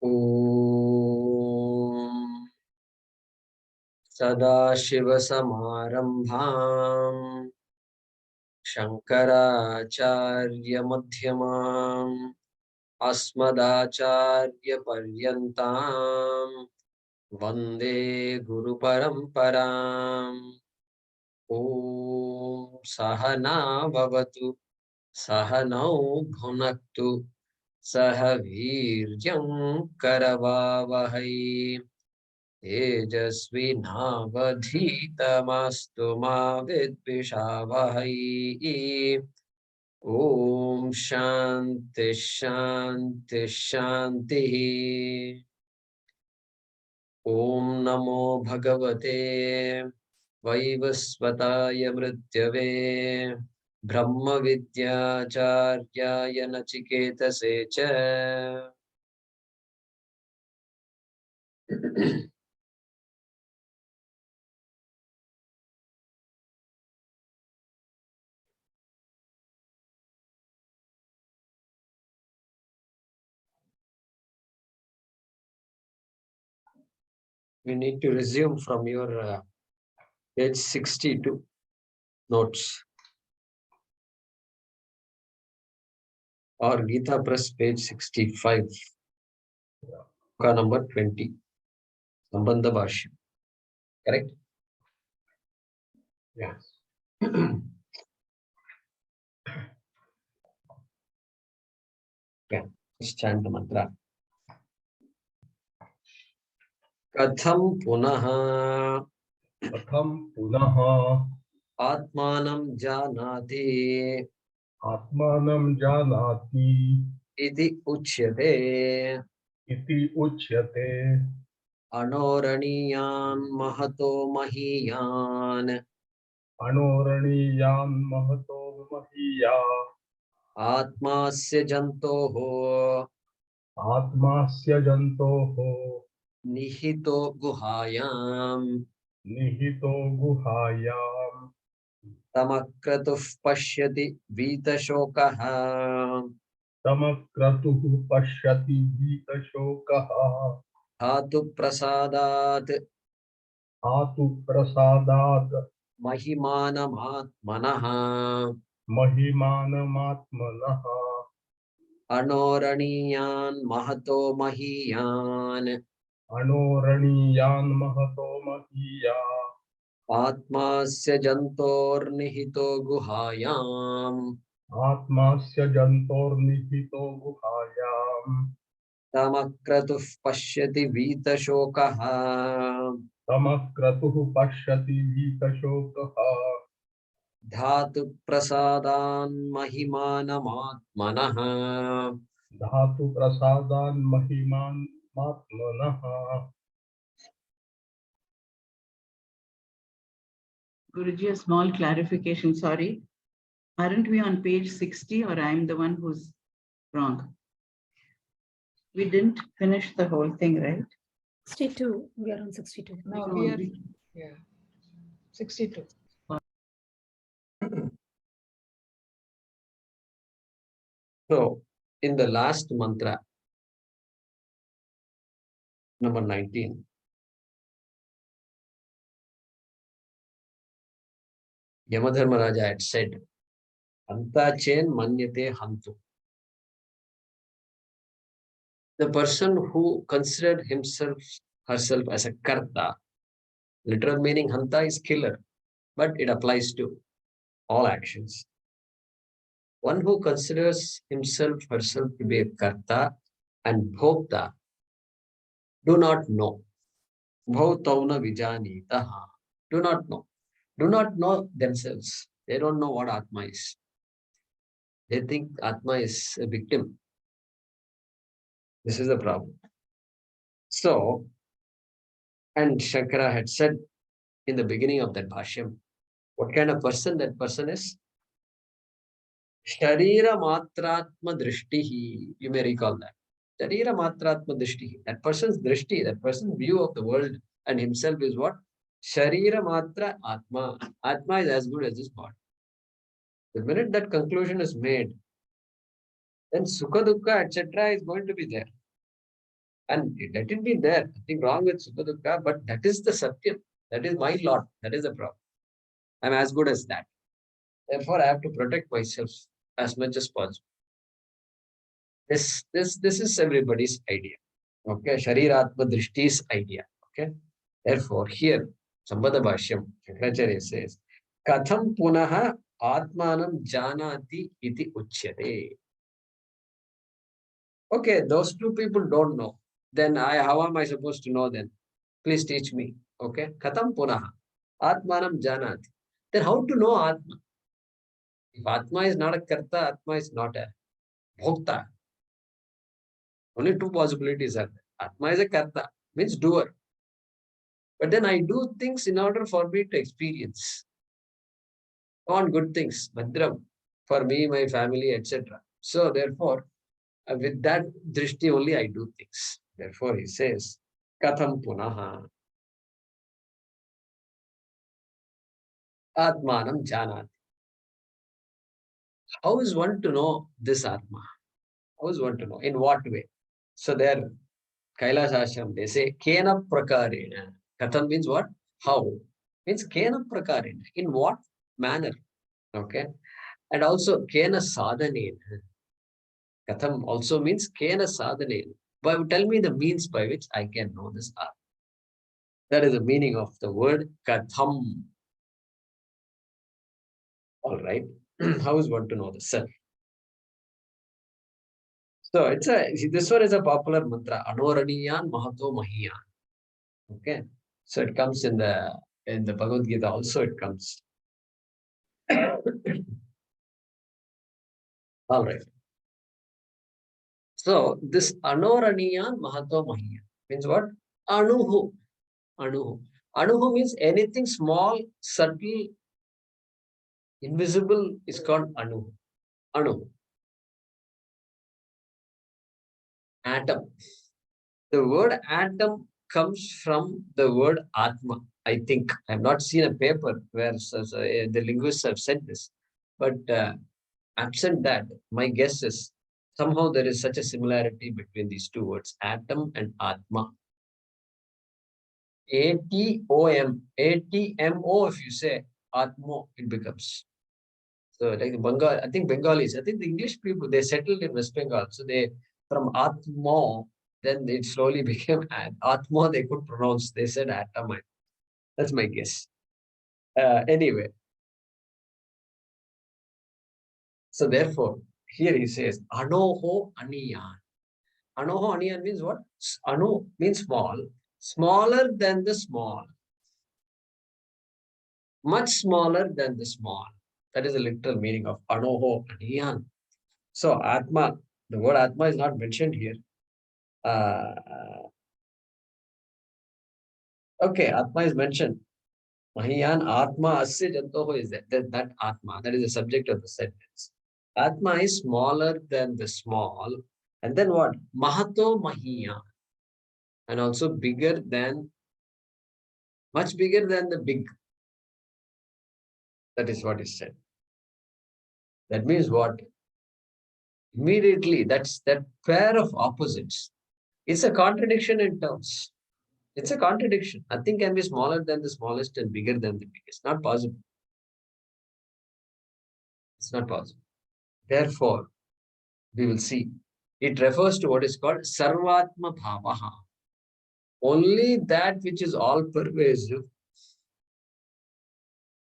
Om Sadashivasamārambhām Shankarācārya-madhyamām Asmadācārya-paryantāम् Vande Guru-paraṁparām. Om Sahana Bhavatu Sahanau Bhunaktu Saha Virjam Karavavahai Tejasvinavadhitamastu ma vidvishavahai. Om Shanti Shanti Shanti. Om Namo Bhagavate Vaivasvataya Mrityave Brahma Vidyacharya Nachiketase cha. You need to resume from your page 62 notes or Gita Press page 65, number 20, Sambandha Bhaashyam. Correct? Yes. Yeah. Let's chant the mantra. Katham punaha Atmanam janati Atmanam janati iti uchyate iti uchyate anoraniyan mahato mahiyan anoraniyan mahato mahiya atmasya jantoho atmasya jantoho nihito guhayam nihito guhayam tamakratuh pashyati vitashokaha tamakratuh pashyati vitashokaha dhatu prasadat atu prasadat mahimanamaatmanaha mahimanamatmanaha anoraniyan mahato mahiyan anoraniyan mahato mahiya atmasya jantornihito guhayam atmasya jantornihito guhayam tamakratuh pashyati vitashokaha tamakratuh pashyati vitashokaha dhatu prasadan mahimanamaatmanaha dhatu prasadan mahiman matmanaha. Guruji, a small clarification, sorry. Aren't we on page 60 or I'm the one who's wrong? We didn't finish the whole thing, right? 62. We are on 62. No, we are, yeah, 62. So, in the last mantra, number 19, Yamadharmaraja had said, Anta chen manyate hantu. The person who considered herself as a karta, literal meaning hanta is killer, but it applies to all actions. One who considers herself to be a karta and bhokta do not know. Bhautauna vijanitaha. Do not know themselves. They don't know what Atma is. They think Atma is a victim. This is the problem. So, and Shankara had said in the beginning of that Bhaashyam, what kind of person that person is? Sharira matratma drishtihi. You may recall that. Sharira matratma drishtihi. That person's drishti, that person's view of the world and himself is what? Sharira matra atma. Atma is as good as this body. The minute that conclusion is made, then sukha dukkha, etc. is going to be there. And let it be there. Nothing wrong with Sukha Dukkha, but that is the Satyam. That is my lot. That is the problem. I'm as good as that. Therefore, I have to protect myself as much as possible. This is everybody's idea. Okay, Shariratma Drishti's idea. Okay. Therefore, here, Sambhada Bhaashyam, Shankaracharya says, Katham punaha atmanam janati iti uchyate. Okay, those two people don't know. Then how am I supposed to know then? Please teach me. Okay. Katham punaha atmanam janati. Then how to know Atma? If Atma is not a karta, Atma is not a bhokta. Only two possibilities are there. Atma is a karta, means doer. But then I do things in order for me to experience. On good things, Bhadram, for me, my family, etc. So therefore, with that drishti only I do things. Therefore, he says, Katham punaha atmanam janati. How is one to know this Atma? How is one to know? In what way? So there, Kailash Ashram, they say, Kena prakarena. Katham means what? How? Means Kena prakarena. In what manner? Okay. And also, Kena sadhanena. Katham also means Kena sadhanena. But tell me the means by which I can know this Atma. That is the meaning of the word Katham. All right. How is one to know the self? So this one is a popular mantra. Anoraniyan Mahato Mahiyan. Okay. So it comes in the Bhagavad Gita also it comes. All right. So this Anoraniyan Mahato Mahiyan means what? Anuhu. Anuhu. Anuhu means anything small, subtle, invisible is called Anuhu. Anuhu. Atom. The word atom comes from the word Atma. I think I have not seen a paper where the linguists have said this, but absent that, my guess is somehow there is such a similarity between these two words, atom and Atma. A-T-O-M, A-T-M-O, if you say Atmo, it becomes. So like Bengal, I think Bengalis, I think the English people, they settled in West Bengal. So they, from Atmo, then it slowly became Atmo, they could pronounce, they said atom. That's my guess. Anyway, so therefore, here he says, Anoho Aniyan. Anoho Aniyan means what? Anu means small, smaller than the small, much smaller than the small. That is the literal meaning of Anoho Aniyan. So Atma, the word Atma is not mentioned here. Okay, Atma is mentioned. Mahiyan Atma Asya Jantoho is that Atma. That is the subject of the sentence. Atma is smaller than the small. And then what? Mahato Mahiyan. And also bigger than, much bigger than the big. That is what is said. That means what? Immediately, that's that pair of opposites. It's a contradiction in terms. It's a contradiction. Nothing can be smaller than the smallest and bigger than the biggest. Not possible. It's not possible. Therefore, we will see. It refers to what is called Sarvatma Bhavaha. Only that which is all pervasive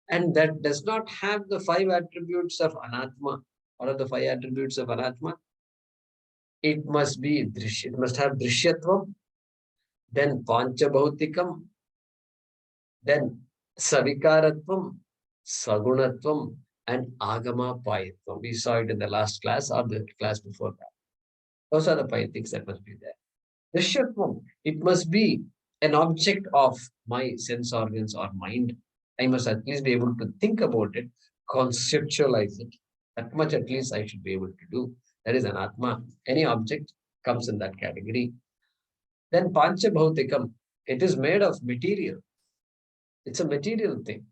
and that does not have the five attributes of Anatma. What are the five attributes of Anatma? It must be Drishya. It must have Drishyatvam, then Panchabhautikam, then Savikaratvam, Sagunatvam, and Agama Payatvam. We saw it in the last class or the class before that. Those are the five things that must be there. Drishyatvam, it must be an object of my sense organs or mind. I must at least be able to think about it, conceptualize it. That much at least I should be able to do. That is an Atma. Any object comes in that category. Then Panchabhautikam, it is made of material. It's a material thing.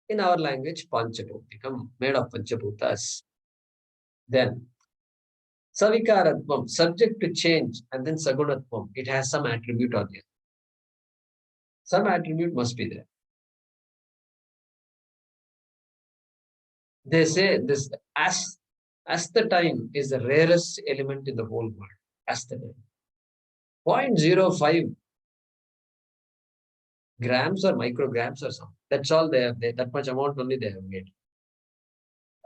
In our language, Panchabhautikam, made of Panchabhutas. Then Savikaratvam, subject to change, and then Sagunatvam, it has some attribute or the other. Some attribute must be there. They say this asstatine is the rarest element in the whole world. Asstatine. 0.05 grams or micrograms or something. That's all they have. That much amount only they have made.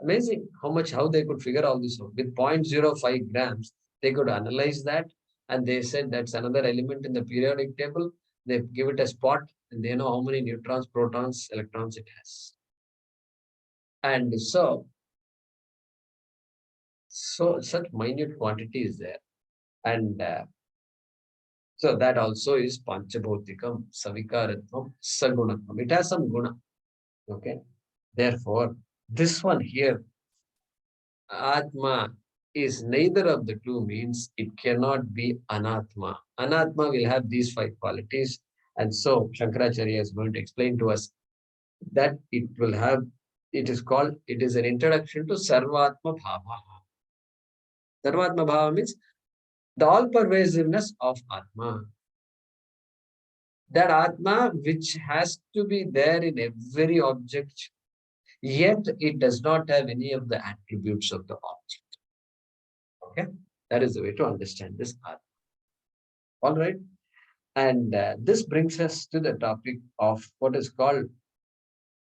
Amazing how they could figure all this out. With 0.05 grams, they could analyze that, and they said that's another element in the periodic table. They give it a spot, and they know how many neutrons, protons, electrons it has. And so such minute quantity is there. And so that also is Panchabhautikam, Savikaratvam, Sagunatvam. It has some guna. Okay. Therefore, this one here, Atma is neither of the two, means it cannot be Anatma. Anatma will have these 5 qualities. And so Shankaracharya is going to explain to us that it is an introduction to Sarvatma Bhava. Sarvatma Bhava means the all-pervasiveness of Atma. That Atma which has to be there in every object, yet it does not have any of the attributes of the object. Okay, that is the way to understand this Atma. All right, and this brings us to the topic of what is called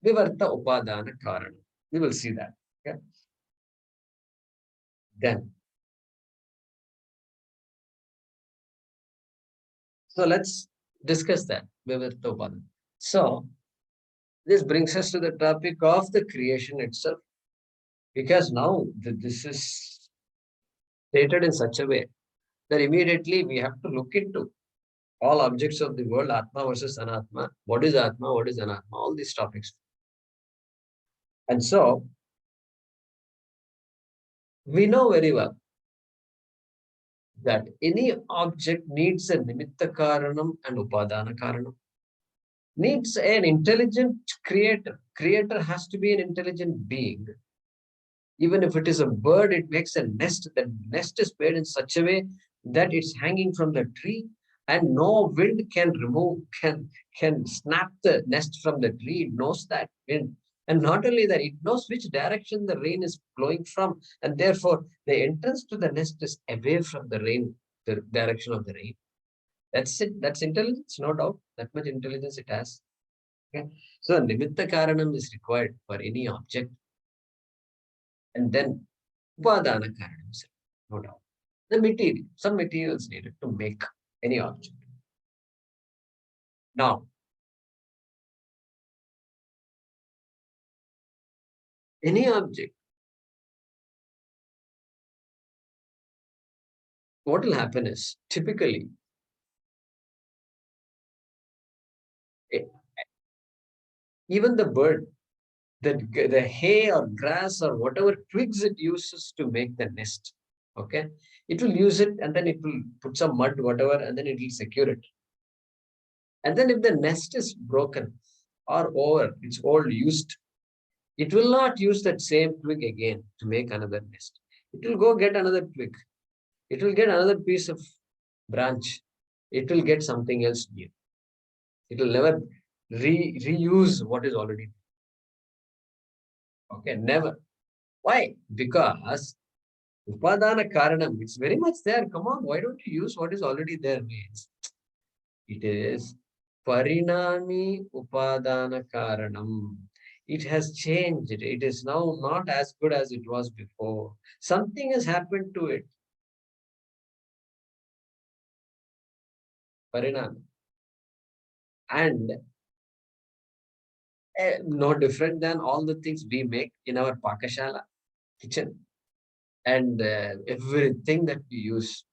Vivarta Upadana Karana. We will see that. Okay, then. So let's discuss that. Vivarta Upadana. So this brings us to the topic of the creation itself, because now this is stated in such a way that immediately we have to look into all objects of the world, Atma versus Anatma. What is Atma? What is Anatma? All these topics. And so, we know very well that any object needs a Nimitta Karanam and Upadana Karanam. Needs an intelligent creator. Creator has to be an intelligent being. Even if it is a bird, it makes a nest. The nest is made in such a way that it's hanging from the tree, and no wind can snap the nest from the tree. It knows that wind. And not only that, it knows which direction the rain is blowing from. And therefore, the entrance to the nest is away from the rain, the direction of the rain. That's it. That's intelligence, no doubt. That much intelligence it has. Okay. So, Nimitta Karanam is required for any object. And then Upadana Karanam, no doubt. The material, some materials needed to make any object. Now, any object, what will happen is typically even the bird, the hay or grass or whatever twigs it uses to make the nest, okay, it will use it, and then it will put some mud, whatever, and then it will secure it. And then if the nest is broken or over, it's old, used, it will not use that same twig again to make another nest. It will go get another twig. It will get another piece of branch. It will get something else new. It will never reuse what is already there. Okay, never. Why? Because Upadana Karanam, it's very much there. Come on, why don't you use what is already there? Means it is Parinami Upadana Karanam. It has changed. It is now not as good as it was before. Something has happened to it. Parinami. And no different than all the things we make in our Pakashala kitchen. And everything that we use,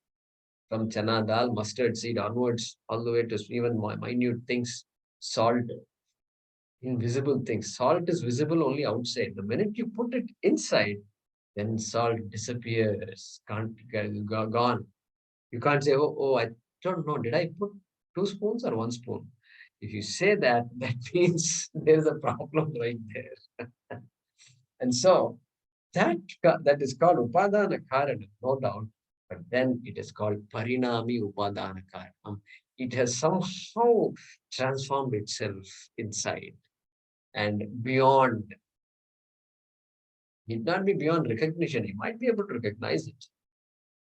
from chana dal, mustard seed onwards, all the way to even minute things, salt, invisible things. Salt is visible only outside. The minute you put it inside, then salt disappears, gone. You can't say, oh, I don't know, did I put 2 spoons or 1 spoon? If you say that, that means there's a problem right there. And so that is called Upadana Karana, no doubt. But then it is called Parinami Upadana Karanam. It has somehow transformed itself inside and beyond. It not be beyond recognition. You might be able to recognize it,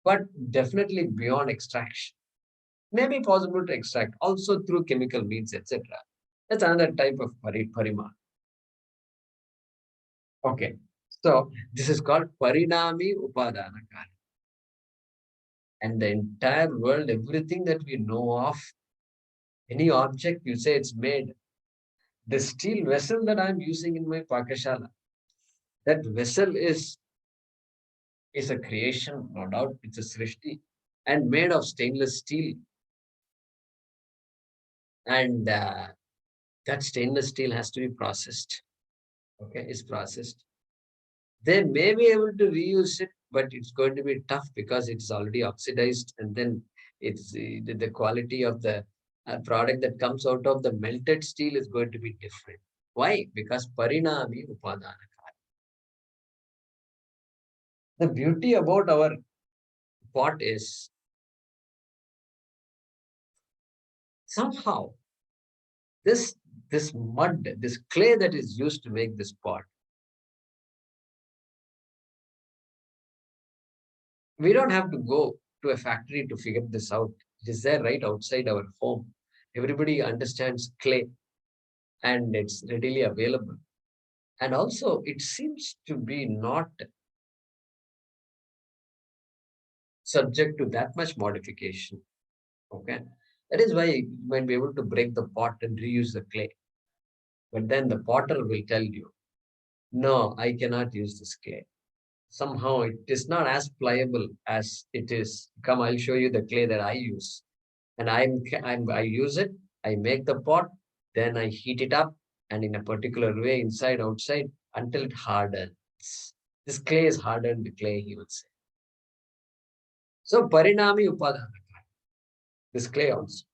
but definitely beyond extraction. May be possible to extract also through chemical means, etc. That's another type of parima. Okay, so this is called Parinami Upadana Karanam. And the entire world, everything that we know of, any object you say it's made, the steel vessel that I'm using in my Pakashala, that vessel is a creation, no doubt, it's a srishti, and made of stainless steel. And that stainless steel has to be processed. Okay, it's processed. They may be able to reuse it, but it's going to be tough because it's already oxidized, and then it's the quality of the product that comes out of the melted steel is going to be different. Why? Because parinami upadana. The beauty about our pot is somehow this mud, this clay that is used to make this pot, we don't have to go to a factory to figure this out. It is there right outside our home. Everybody understands clay and it's readily available. And also it seems to be not subject to that much modification. Okay. That is why you might be able to break the pot and reuse the clay. But then the potter will tell you, no, I cannot use this clay. Somehow it is not as pliable as it is. Come, I'll show you the clay that I use. And I use it, I make the pot, then I heat it up, and in a particular way, inside, outside, until it hardens. This clay is hardened clay, he would say. So, Parinami Upadana, this clay also.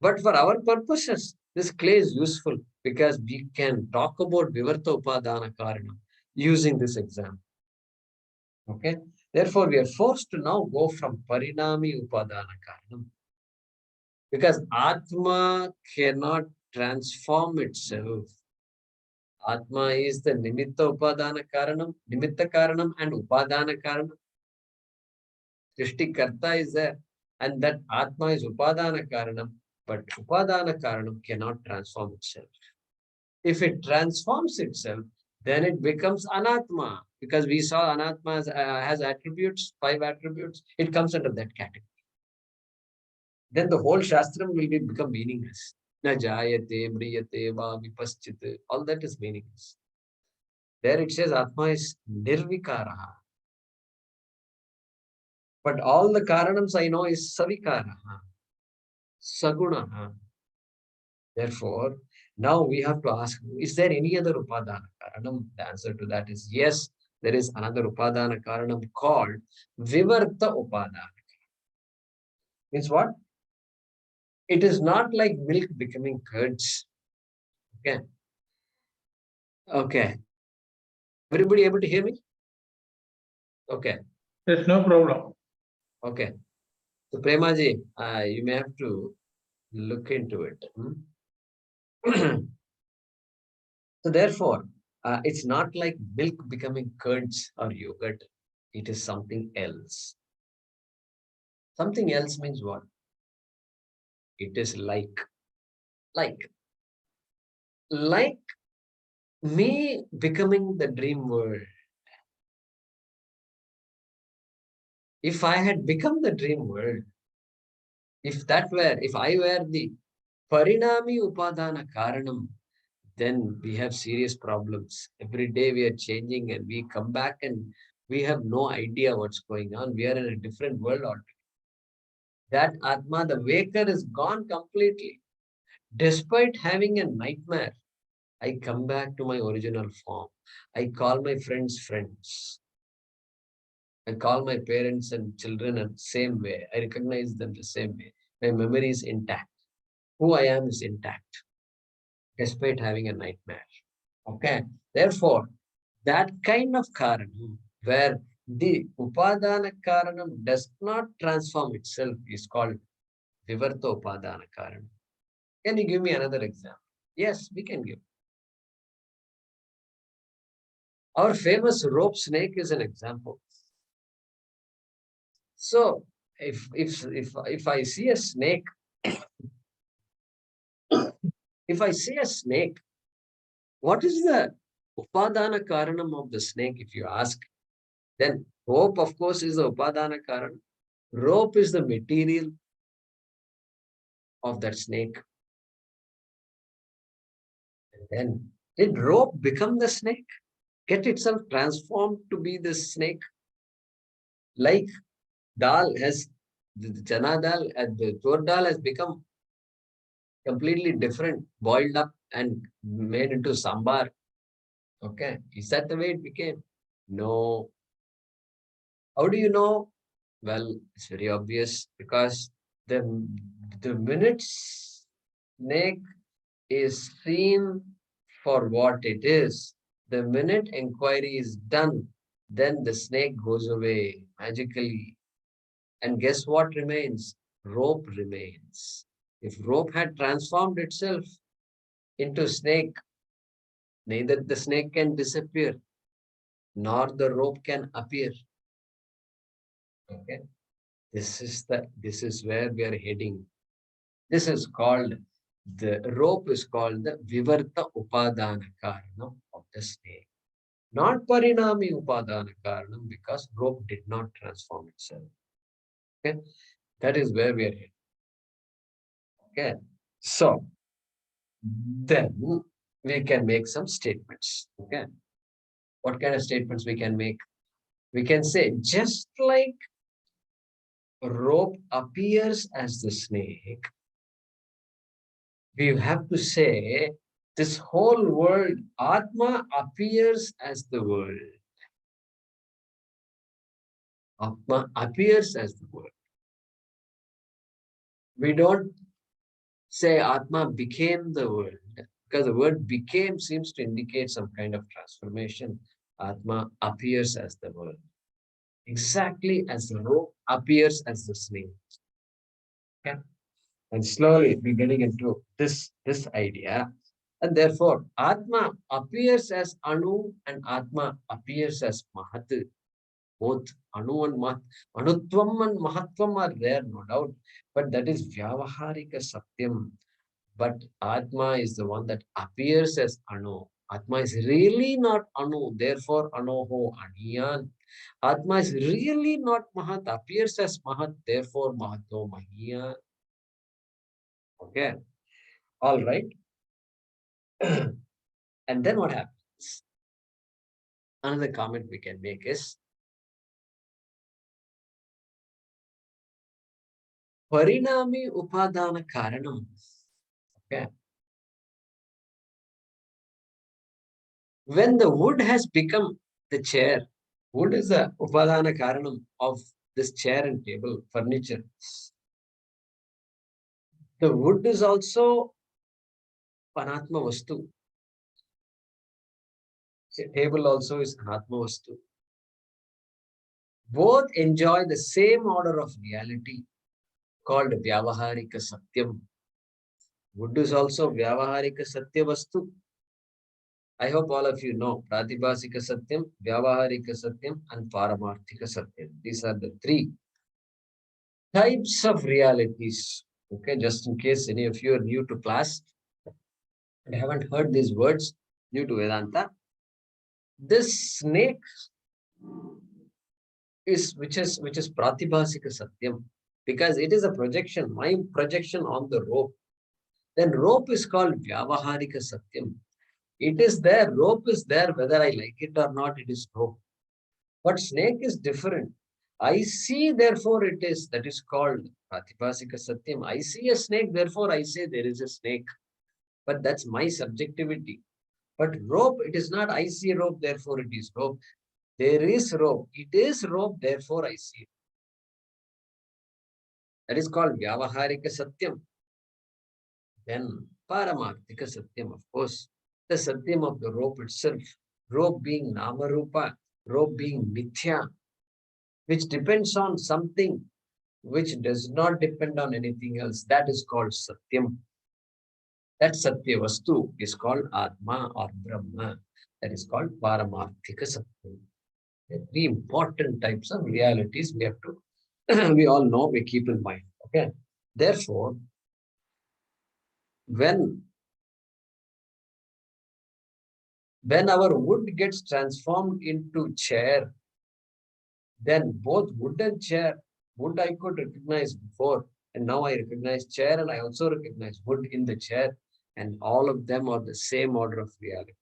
But for our purposes, this clay is useful because we can talk about Vivarta Upadana Karanam using this example. Okay. Therefore, we are forced to now go from Parinami Upadana Karanam. Because Atma cannot transform itself. Atma is the Nimitta Upadana Karanam, Nimitta Karanam and Upadana Karanam. Srishti Karta is there. And that Atma is Upadana Karanam, but Upadana Karanam cannot transform itself. If it transforms itself, then it becomes Anatma. Because we saw Anatma has attributes, 5 attributes. It comes under that category. Then the whole Shastram will become meaningless. Na jayate, mriyate, va vipaschit. All that is meaningless. There it says Atma is nirvikaraha. But all the karanams I know is savikaraha, sagunaha. Therefore, now we have to ask, is there any other upadana karanam? The answer to that is yes, there is another upadana karanam called vivarta upadana. Means what? It is not like milk becoming curds. Okay. Okay. Everybody able to hear me? Okay. There's no problem. Okay. So Premaji, you may have to look into it. So therefore, it's not like milk becoming curds or yogurt. It is something else. Something else means what? It is like me becoming the dream world. If I had become the dream world, if I were the Parinami Upadana Karanam, then we have serious problems. Every day we are changing and we come back and we have no idea what's going on. We are in a different world altogether. That Atma, the waker, is gone completely. Despite having a nightmare, I come back to my original form. I call my friends. I call my parents and children in the same way. I recognize them the same way. My memory is intact. Who I am is intact, despite having a nightmare. Okay. Therefore, that kind of karanam, where the Upadana Karanam does not transform itself is called Vivarta Upadana Karanam. Can you give me another example? Yes, we can give. Our famous rope snake is an example. So if I see a snake, if I see a snake, what is the Upadana Karanam of the snake, if you ask? Then rope, of course, is the Upadana Karanam. Rope is the material of that snake. And then did rope become the snake? Get itself transformed to be the snake? Like dal has, the chana dal and the tur dal has become completely different, boiled up and made into sambar. Okay, is that the way it became? No. How do you know? Well, it's very obvious because the, the minute snake is seen for what it is, the minute inquiry is done, then the snake goes away magically. And guess what remains? Rope remains. If rope had transformed itself into snake, neither the snake can disappear, nor the rope can appear. Okay. This is where we are heading. This is called, the rope is called the Vivarta Upadana Karanam of the snake. Not Parinami Upadana Karanam, because rope did not transform itself. Okay. That is where we are heading. Okay. So then we can make some statements. Okay. What kind of statements we can make? We can say, just like rope appears as the snake, we have to say this whole world, Atma appears as the world. Atma appears as the world. We don't say Atma became the world, because the word became seems to indicate some kind of transformation. Atma appears as the world. Exactly as the rope appears as the snake. Okay? And slowly we're getting into this idea. And therefore, Atma appears as Anu and Atma appears as Mahat. Both Anu and Mahat. Anutvam and Mahatvam are there, no doubt. But that is Vyavaharika Satyam. But Atma is the one that appears as Anu. Atma is really not Anu, therefore Anoho Aniyan. Atma is really not Mahat, appears as Mahat, therefore Mahato Mahiyan. Okay, all right. And then what happens? Another comment we can make is, Parinami Upadana Karanam. Okay. When the wood has become the chair, wood is the Upadana Karanam of this chair and table, furniture. The wood is also Anatma Vastu. The table also is Anatma Vastu. Both enjoy the same order of reality called Vyavaharika Satyam. Wood is also Vyavaharika Satya Vastu. I hope all of you know Pratibhasika Satyam, Vyavaharika Satyam, and Paramarthika Satyam. These are the three types of realities. Okay, just in case any of you are new to class and haven't heard these words, new to Vedanta, this snake is which is Pratibhasika Satyam, because it is a projection, my projection on the rope. Then rope is called Vyavaharika Satyam. It is there, rope is there, whether I like it or not, it is rope. But snake is different. I see, therefore it is. That is called Pratibhasika Satyam. I see a snake, therefore I say there is a snake. But that's my subjectivity. But rope, it is not I see rope, therefore it is rope. There is rope. It is rope, therefore I see it. That is called Vyavaharika Satyam. Then Paramarthika Satyam, of course. The Satyam of the rope itself. Rope being Namarupa, rope being Mithya. which depends on something which does not depend on anything else, that is called Satyam. That Satya Vastu is called Atma or Brahma. That is called Paramarthika Satyam. Three important types of realities we have to, we all know, we keep in mind. Okay. Therefore, when our wood gets transformed into chair, then both wood and chair, wood I could recognize before, and now I recognize chair, and I also recognize wood in the chair, and all of them are the same order of reality.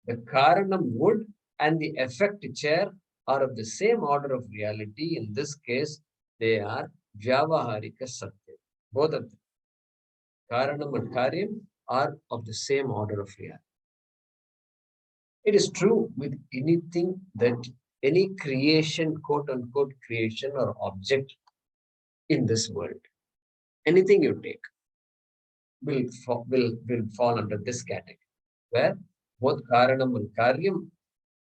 The Karanam wood and the effect chair are of the same order of reality. In this case, they are Vyavaharika Satya. Both of them, Karanam and Karyam, are of the same order of reality. It is true with anything that any creation, quote unquote, creation or object in this world, anything you take will fall under this category, where both Karanam and Karyam,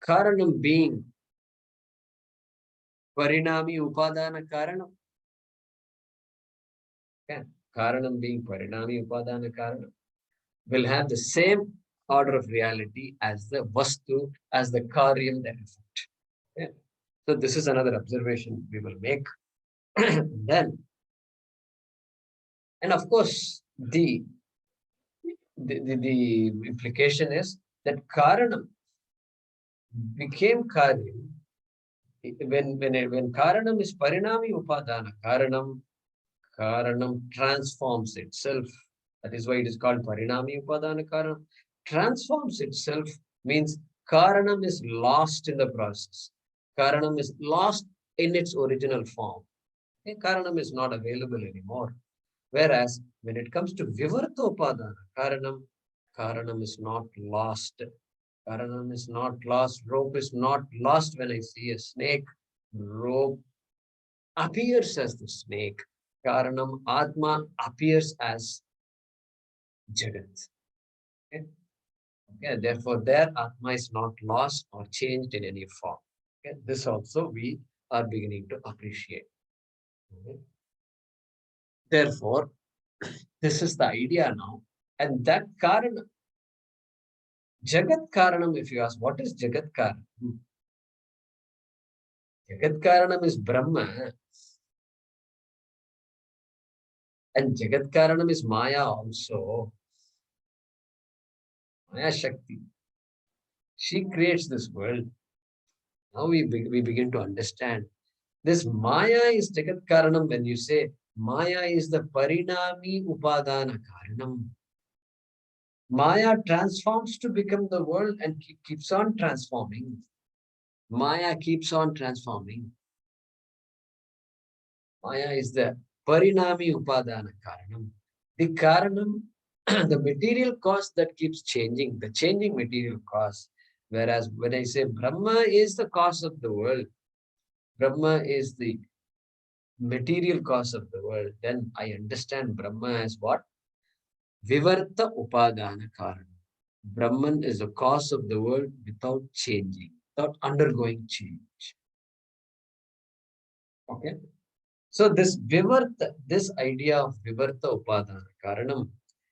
Karanam being Parinami Upadana Karanam, okay, Karanam being Parinami Upadana Karanam, will have the same order of reality as the Vastu, as the Karyam, the effect. Okay. So this is another observation we will make. Then, and of course, the implication is that Karanam became Karyam when Karanam is Parinami Upadana. Karanam transforms itself. That is why it is called Parinami Upadana Karanam. Transforms itself means Karanam is lost in the process. Karanam is lost in its original form. Okay? Karanam is not available anymore. Whereas when it comes to Vivartopadana, Karanam is not lost. Karanam is not lost. Rope is not lost when I see a snake. Rope appears as the snake. Karanam, Atma appears as Jagat. Okay? Okay? Therefore, their Atma is not lost or changed in any form. Okay? This also we are beginning to appreciate. Okay? Therefore, this is the idea now. And that Karanam, Jagat Karanam, if you ask, what is Jagat Karanam? Jagat Karanam is Brahma. And Jagat Karanam is Maya also. Maya Shakti. She creates this world. Now we begin to understand. This Maya is Jagat Karanam when you say Maya is the Parinami Upadana Karanam. Maya transforms to become the world and keeps on transforming. Maya keeps on transforming. Maya is the Parinami Upadana Karanam. The Karanam, the material cause that keeps changing, the changing material cause. Whereas when I say Brahma is the cause of the world, Brahma is the material cause of the world, then I understand Brahma as what? Vivarta Upadana Karanam. Brahman is the cause of the world without changing, without undergoing change. Okay? So this Vivarta, this idea of Vivarta Upadana Karanam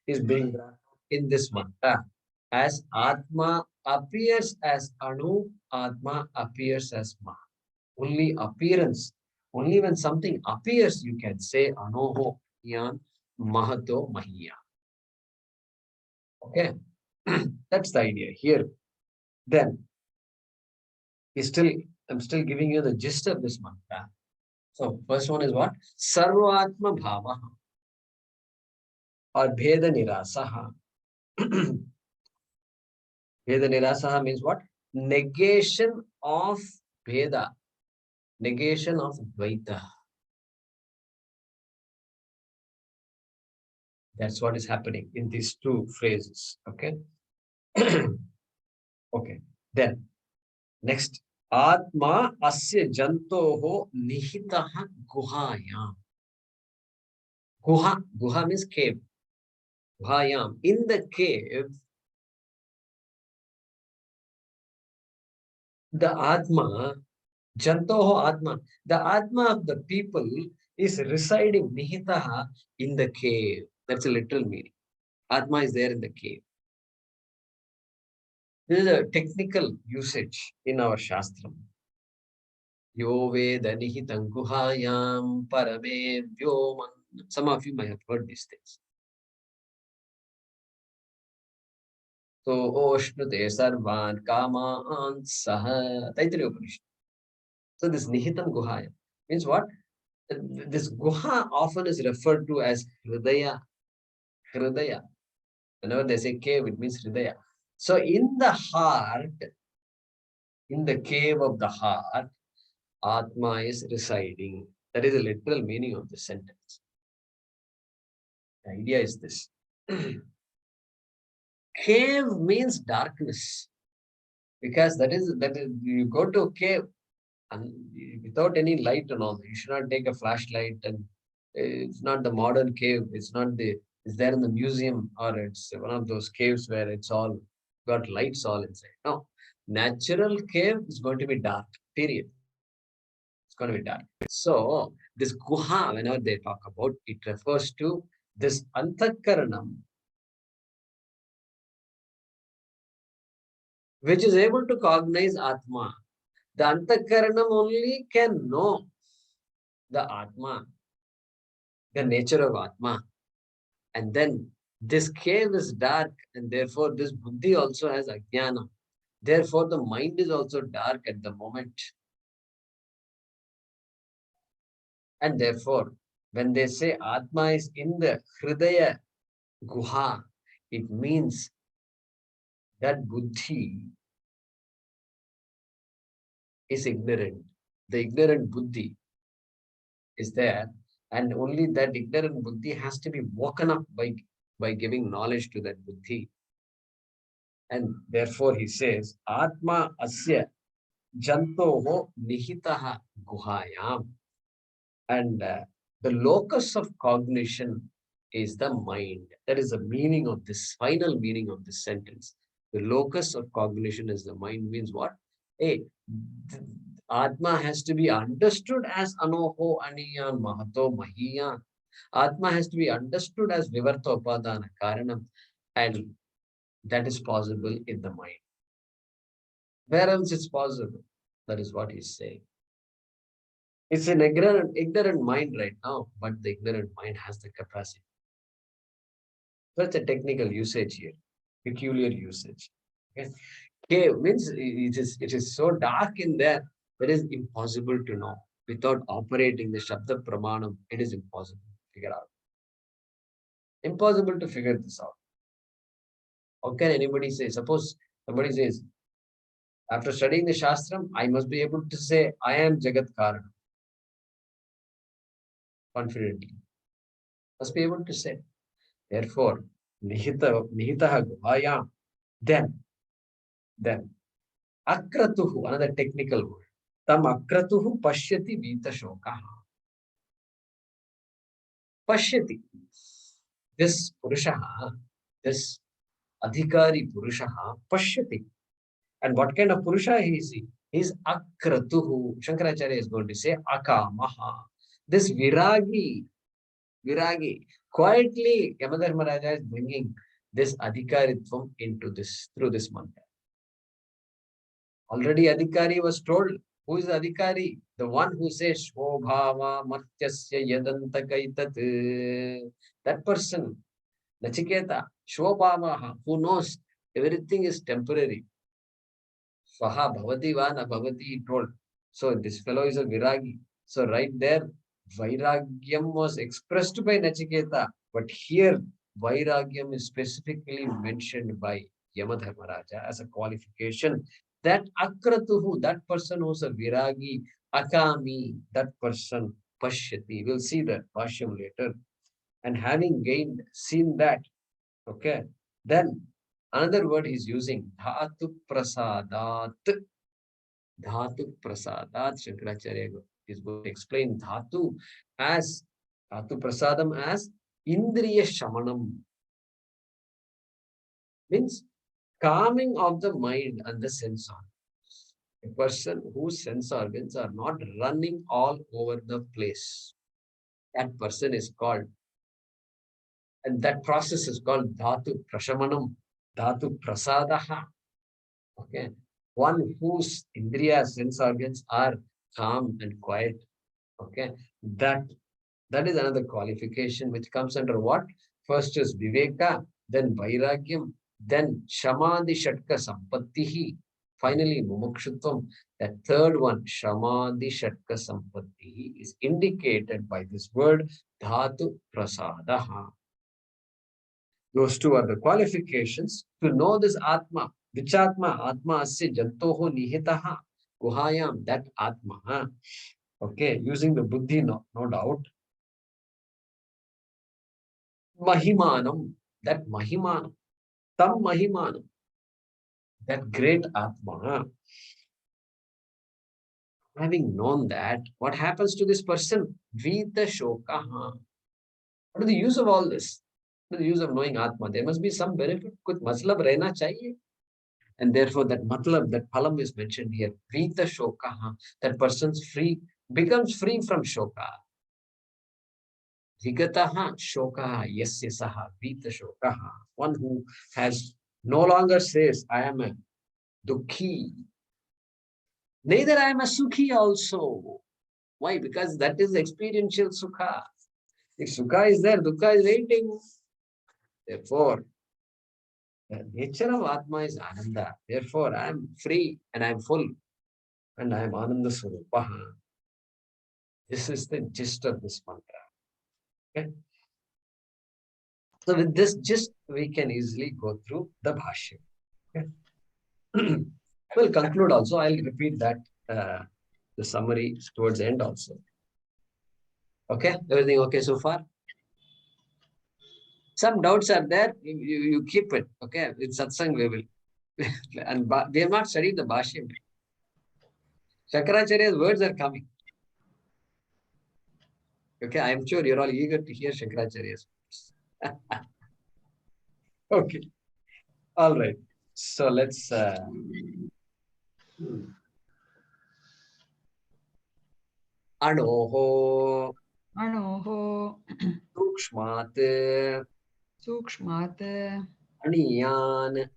is being brought in this mantra as Atma appears as Anu, Atma appears as Ma. Only appearance, only when something appears, you can say Anoho Yan Mahato Mahiya. Okay, that's the idea here. Then, I'm still giving you the gist of this mantra. So, first one is what? Sarvatma Bhava or Bheda Nirasaha. Bheda Nirasaha means what? Negation of Bheda, negation of Dvaita. That's what is happening in these two phrases. Okay. Okay. Then, next. Atma asya jantoho nihitaha guhayam. Guha means cave. Guhayam. In the cave, the Atma Jantoho Atma. The Atma of the people is residing Nihitaha in the cave. That's a literal meaning. Atma is there in the cave. This is a technical usage in our Shastram. Yo Veda Nihitam Guhayam Parame Vyoman. Some of you might have heard these things. So Oshnute Sarvan Kamaan Saha. Taittiriya Upanishad. So this Nihitam Guhayam means what? This Guha often is referred to as Hridaya. Hridaya. Whenever they say cave, it means Hridaya. So in the heart, in the cave of the heart, Atma is residing. That is the literal meaning of the sentence. The idea is this. Cave means darkness. Because that is you go to a cave and without any light and all. You should not take a flashlight, and it's not the modern cave. It's not it's there in the museum, or it's one of those caves where it's all got lights all inside. No, natural cave is going to be dark. Period. It's going to be dark. So this guha, whenever they talk about, it refers to this antakaranam, which is able to cognize Atma. The antakaranam only can know the Atma, the nature of Atma. And then this cave is dark, and therefore this buddhi also has ajnana. Therefore, the mind is also dark at the moment. And therefore, when they say Atma is in the Hridaya Guha, it means that buddhi is ignorant. The ignorant buddhi is there, and only that ignorant buddhi has to be woken up by giving knowledge to that buddhi. And therefore he says, Atma asya jantoho nihitaha guhayam. And the locus of cognition is the mind. That is the meaning of this, final meaning of this sentence. The locus of cognition is the mind means what? Hey, Atma has to be understood as Anoho, Aniyan, Mahato, Mahiyan. Atma has to be understood as Vivarta Upadana Karanam, and that is possible in the mind. Where else it's possible? That is what he's saying. It's an ignorant mind right now, but the ignorant mind has the capacity. That's a technical usage here, peculiar usage. Okay. Cave means it is so dark in there that is impossible to know. Without operating the Shabda Pramanam, it is impossible to figure out. Impossible to figure this out. How can anybody say, suppose somebody says, after studying the Shastram, I must be able to say, I am Jagat Karana. Confidently. Must be able to say. Therefore, nihitaha guhayam. Then, akratuhu, another technical word. Tam akratuhu pashyati vita shokaha. Pashyati. This purushaha, this adhikari purushaha, pashyati. And what kind of purusha he is? He is akratuhu. Shankaracharya is going to say akamaha. This viragi, quietly Yamadharmaraja is bringing this adhikaritvam into this, through this mantra. Already adhikari was told. Who is the adhikari? The one who says Shobhava Martyasya Yadantakaitat. That person, Nachiketa, Shobhava, who knows everything is temporary. Swaha bhavati va na bhavati, he told. So this fellow is a viragi. So right there, Vairagyam was expressed by Nachiketa, but here Vairagyam is specifically mentioned by Yamadharmaraja as a qualification. That akratuhu, that person who's a viragi, akami, that person pashyati. We'll see that Bhaashyam later. And having seen that, okay, then another word he's using, dhatu prasadat. Dhatu prasadat, Shankaracharya is going to explain dhatu prasadam as indriya shamanam. Means calming of the mind and the sense on. A person whose sense organs are not running all over the place. That person is called, and that process is called dhatu prashamanam, dhatu prasadaha. Okay. One whose indriya sense organs are calm and quiet. Okay. That is another qualification which comes under what? First is viveka, then vairagyam, then shamadhi shatka sampattihi, finally mumukshutvam. The third one, shamadhi shatka sampattihi, is indicated by this word dhatu prasadaha. Those two are the qualifications to know this Atma. Which Atma? Atma asya jantoho nihitaha guhayam, that Atma. Okay, using the buddhi, no doubt. Mahimanam, that Mahimanam, Tam Mahimanam, that great Atma. Having known that, what happens to this person? Vita Shokaha. What is the use of all this? What is the use of knowing Atma? There must be some benefit. Kuch matlab rehna chahiye. And therefore, that matlab, that phalam is mentioned here. Vita Shokaha. That person's free, becomes free from Shoka. Vigataha Shokaha Yasya Saha Vita Shokaha. One who has no longer says, I am a Dukhi. Neither I am a Sukhi also. Why? Because that is experiential Sukha. If Sukha is there, Dukkha is waiting. Therefore, the nature of Atma is Ananda. Therefore, I am free and I am full and I am Ananda Swarupaha. This is the gist of this mantra. Okay? So with this gist, we can easily go through the Bhaashyam. Okay? We'll conclude also. I'll repeat that, the summary towards the end also. Okay? Everything okay so far? Some doubts are there, you keep it. Okay? In satsang we will. And we have not studied the Bhaashyam. Shankaracharya's words are coming. Okay, I am sure you're all eager to hear Shankaracharya's words. Okay, all right. So let's Anoho Anoho Sukshmat Sukshmat Aniyan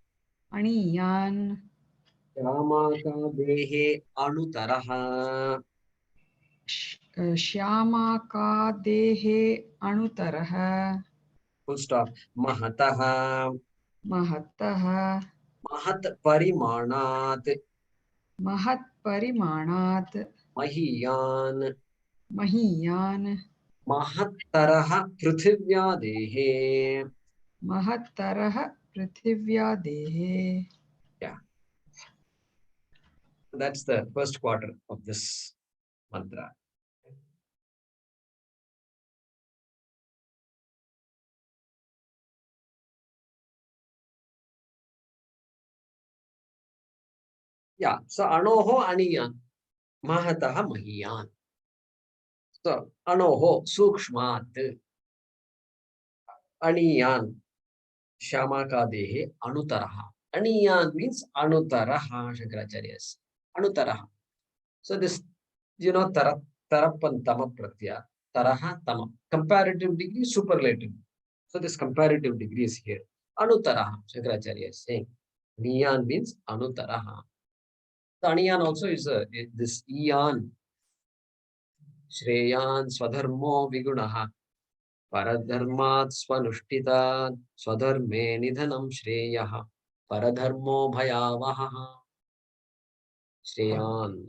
Aniyan Ramaka Dehe Anutaraha. Shyamaka Dehe Anutaraha Full stop. Mahataha Mahataha Mahat Parimanat Mahat Parimanat Mahiyan Mahiyan Mahattaraha Prithivya Dehe. Mahattaraha Prithivya Dehe. Yeah. That's the first quarter of this mantra. Yeah. So Anoho Aniyan Mahataha Mahiyan. So Anoho Sukshmat Aniyan Shamakadehe Anutaraha. Aniyan means Anutaraha, Shankaracharya says. Anutaraha. So this, Tarapan Tama Pratya, Taraha Tama. Comparative degree, superlative. So this comparative degree is here. Anutaraha, Shankaracharya is saying. Niyan means Anutaraha. So Aniyan also is this Iyan. Shreyan Swadharmo Vigunaha. Paradharmat Swanushtita Swadharme Nidhanam Shreyaha. Paradharmo Bhayavaha. Shreyan.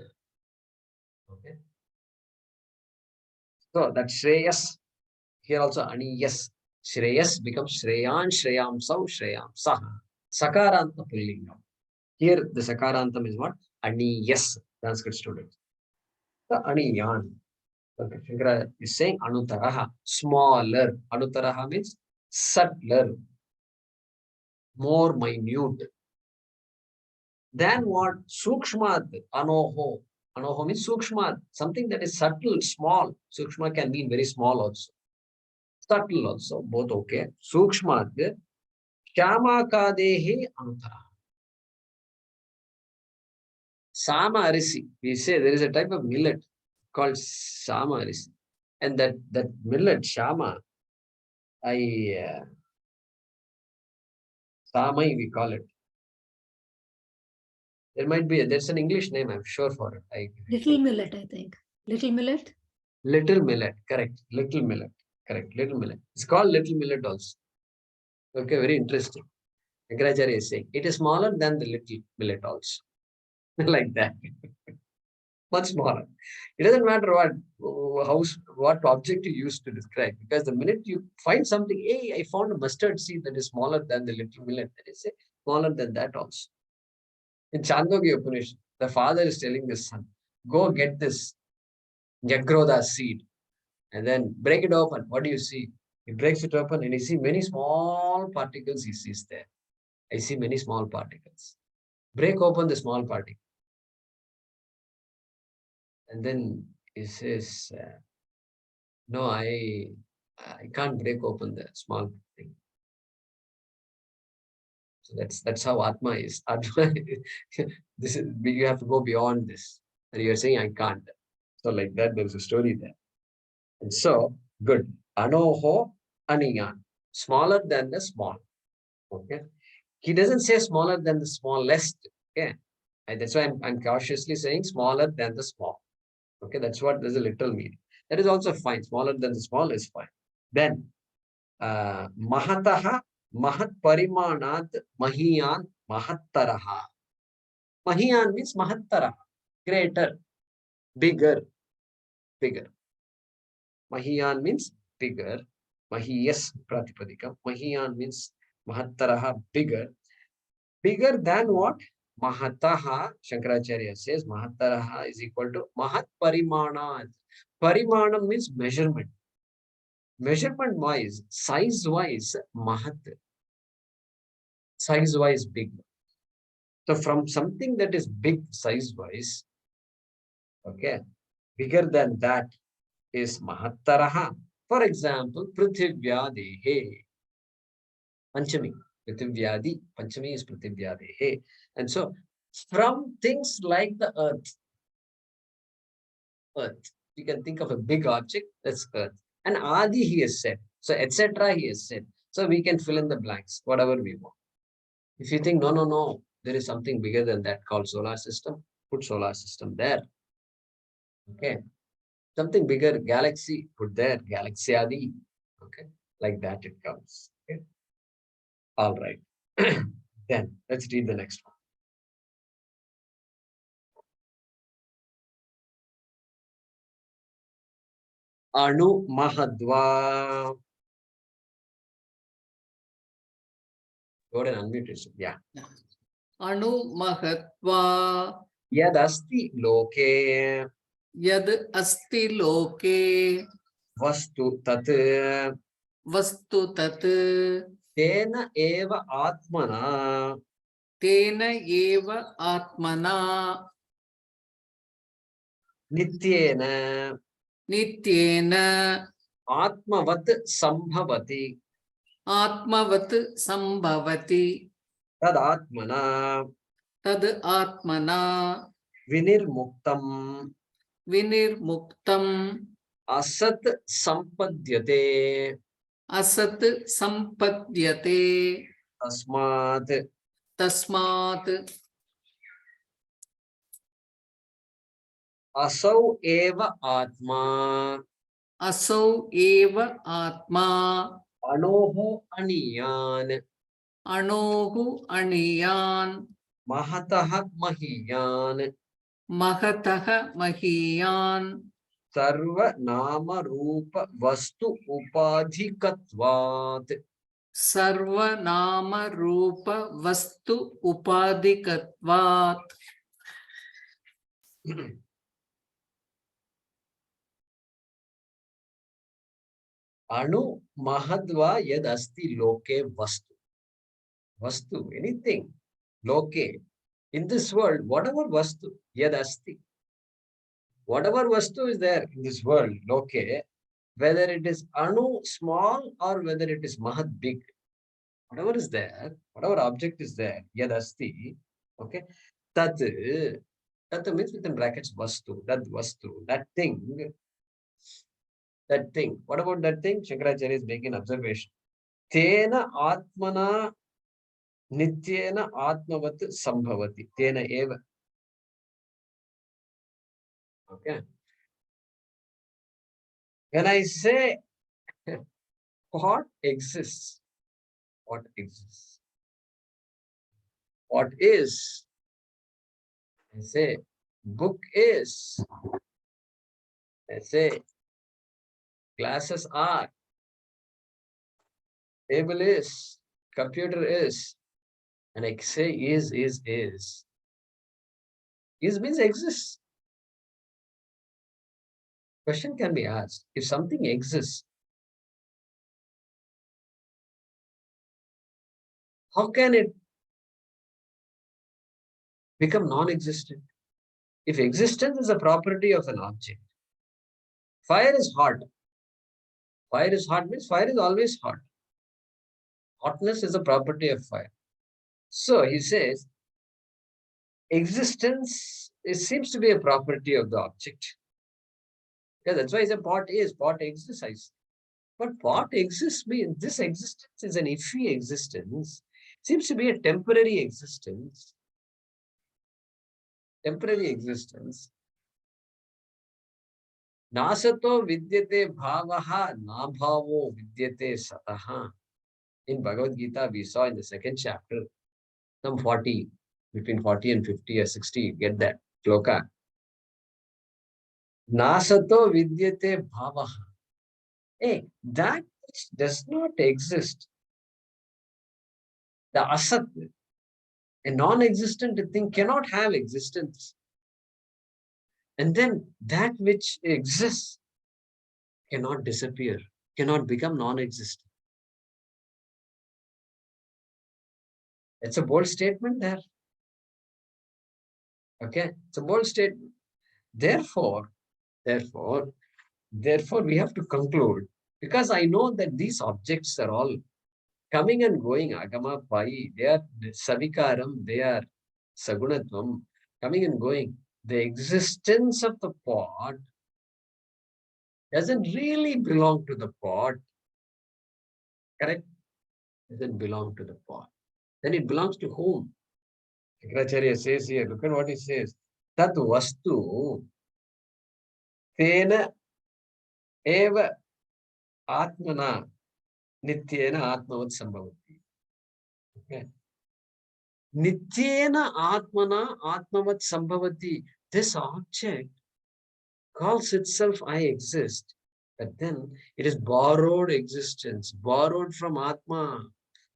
Okay. So that Shreyas, here also Aniyas. Shreyas becomes Shreyan, Shreyam Sau, Shreyam Saha. Sakaranta Pullingam. Here the Sakarantam is what? Aniyas, Sanskrit students. The Aniyan. Okay, Shankara is saying Anutaraha, smaller. Anutaraha means subtler, more minute. Then what? Sukshmat, Anoho. Anoho means Sukshmat, something that is subtle, small. Sukshma can mean very small also. Subtle also, both okay. Sukshmat, Shyamakadehe Anutaraha. Sama arisi. We say there is a type of millet called Sama arisi. And that millet, Shama, Samai we call it. There might be, there's an English name, I'm sure for it. Little millet, I think. Little millet? Little millet, correct. Little millet, correct. Little millet. It's called little millet also. Okay, very interesting. Shankaracharya is saying it is smaller than the little millet also. Like that. Much smaller. It doesn't matter what object you use to describe, because the minute you find something, hey, I found a mustard seed that is smaller than the little millet, that is smaller than that also. In Chandogya Upanishad, the father is telling the son, go get this Jagrodha seed and then break it open. What do you see? He breaks it open and he sees many small particles. He sees there. I see many small particles. Break open the small particle. And then he says, no, I can't break open the small thing. So that's how Atma is. Atma, this is, you have to go beyond this. And you're saying, I can't. So like that, there's a story there. And so, good. Anoho aniyan. Smaller than the small. Okay. He doesn't say smaller than the smallest. Okay. And that's why I'm cautiously saying smaller than the small. Okay. That's what there's a literal meaning. That is also fine. Smaller than the small is fine. Then, mahataha mahat parimanat mahiyan mahattaraha. Mahiyan means mahattaraha. Greater, bigger, bigger. Mahiyan means bigger. Mahiyas pratipadikam. Mahiyan means mahattaraha, bigger. Bigger than what? Mahataha, Shankaracharya says, Mahataraha is equal to Mahat Parimanat. Parimanam means measurement. Measurement wise, size wise, Mahat. Size wise, big. So from something that is big size wise, okay, bigger than that is Mahattaraha. For example, Prithivyadehe. Panchami. Prithivya,di Panchami is Prithivyadehe. And so from things like the earth, you can think of a big object, that's earth. And Adi he has said. So etc. he has said. So we can fill in the blanks, whatever we want. If you think, no, there is something bigger than that called solar system, put solar system there. Okay. Something bigger, galaxy, put there, galaxy Adi. Okay. Like that it comes. Okay. All right. Then let's read the next one. Anu Mahadva. Go ahead and unmute yourself. Yeah. Anu Mahatva Yadasti Loke Yad Asti Loke Vastu Tat Vastu Tat Tena Eva Atmana Tena Eva Atmana Nityena Nityena Atmavat Sambhavati Atmavat Sambhavati Tad Atmana Tad Atmana Vinirmuktam Vinirmuktam Asat Sampadyate Asat Sampadyate Tasmat Tasmat Asau Eva Atma Asau Eva Atma Anoho Aniyan Anohu Aniyan Mahataha Mahiyan Mahataha Mahiyan Sarva Nama Rupa Vastu Upadhikatvat. Sarva Nama Rupa Vastu Upadikatvat. Anu Mahadva Yad Asti Loke Vastu. Vastu, anything. Loke. In this world, whatever Vastu, Yad Asti. Whatever Vastu is there in this world, Loke, whether it is Anu small or whether it is Mahad big, whatever is there, whatever object is there, Yad Asti, okay, Tat Tattva means within brackets vastu, that thing. That thing. What about that thing? Shankaracharya is making an observation. Tena atmana nityena atmavat sambhavati. Tena eva. Okay. When I say what exists, what exists, what is, I say book is, I say glasses are, table is, computer is, and I say is. Is means exists. Question can be asked, if something exists, how can it become non-existent? If existence is a property of an object, fire is hot. Fire is hot means fire is always hot. Hotness is a property of fire. So he says, existence, it seems to be a property of the object. Yeah, that's why he said pot exists. But pot exists means this existence is an iffy existence. Seems to be a temporary existence. Temporary existence. Nasato vidyate bhavaha nabhavo vidyate sataha. In Bhagavad Gita, we saw in the second chapter, some 40, between 40 and 50 or 60, get that shloka. Nasato vidyate bhavaha. Hey, that which does not exist, the asat, a non-existent thing cannot have existence. And then that which exists cannot disappear, cannot become non-existent. It's a bold statement there. Okay, it's a bold statement. Therefore, we have to conclude, because I know that these objects are all coming and going, agama, pai, they are savikaram, they are sagunatvam, coming and going. The existence of the pot doesn't really belong to the pot. Correct? Doesn't belong to the pot. Then it belongs to whom? Shankaracharya says here, look at what he says. Tat vastu tena eva atmana nityena atmavat sambhavati. Okay. Nityena atmana atmavat sambhavati. This object calls itself I exist, but then it is borrowed existence, borrowed from Atma.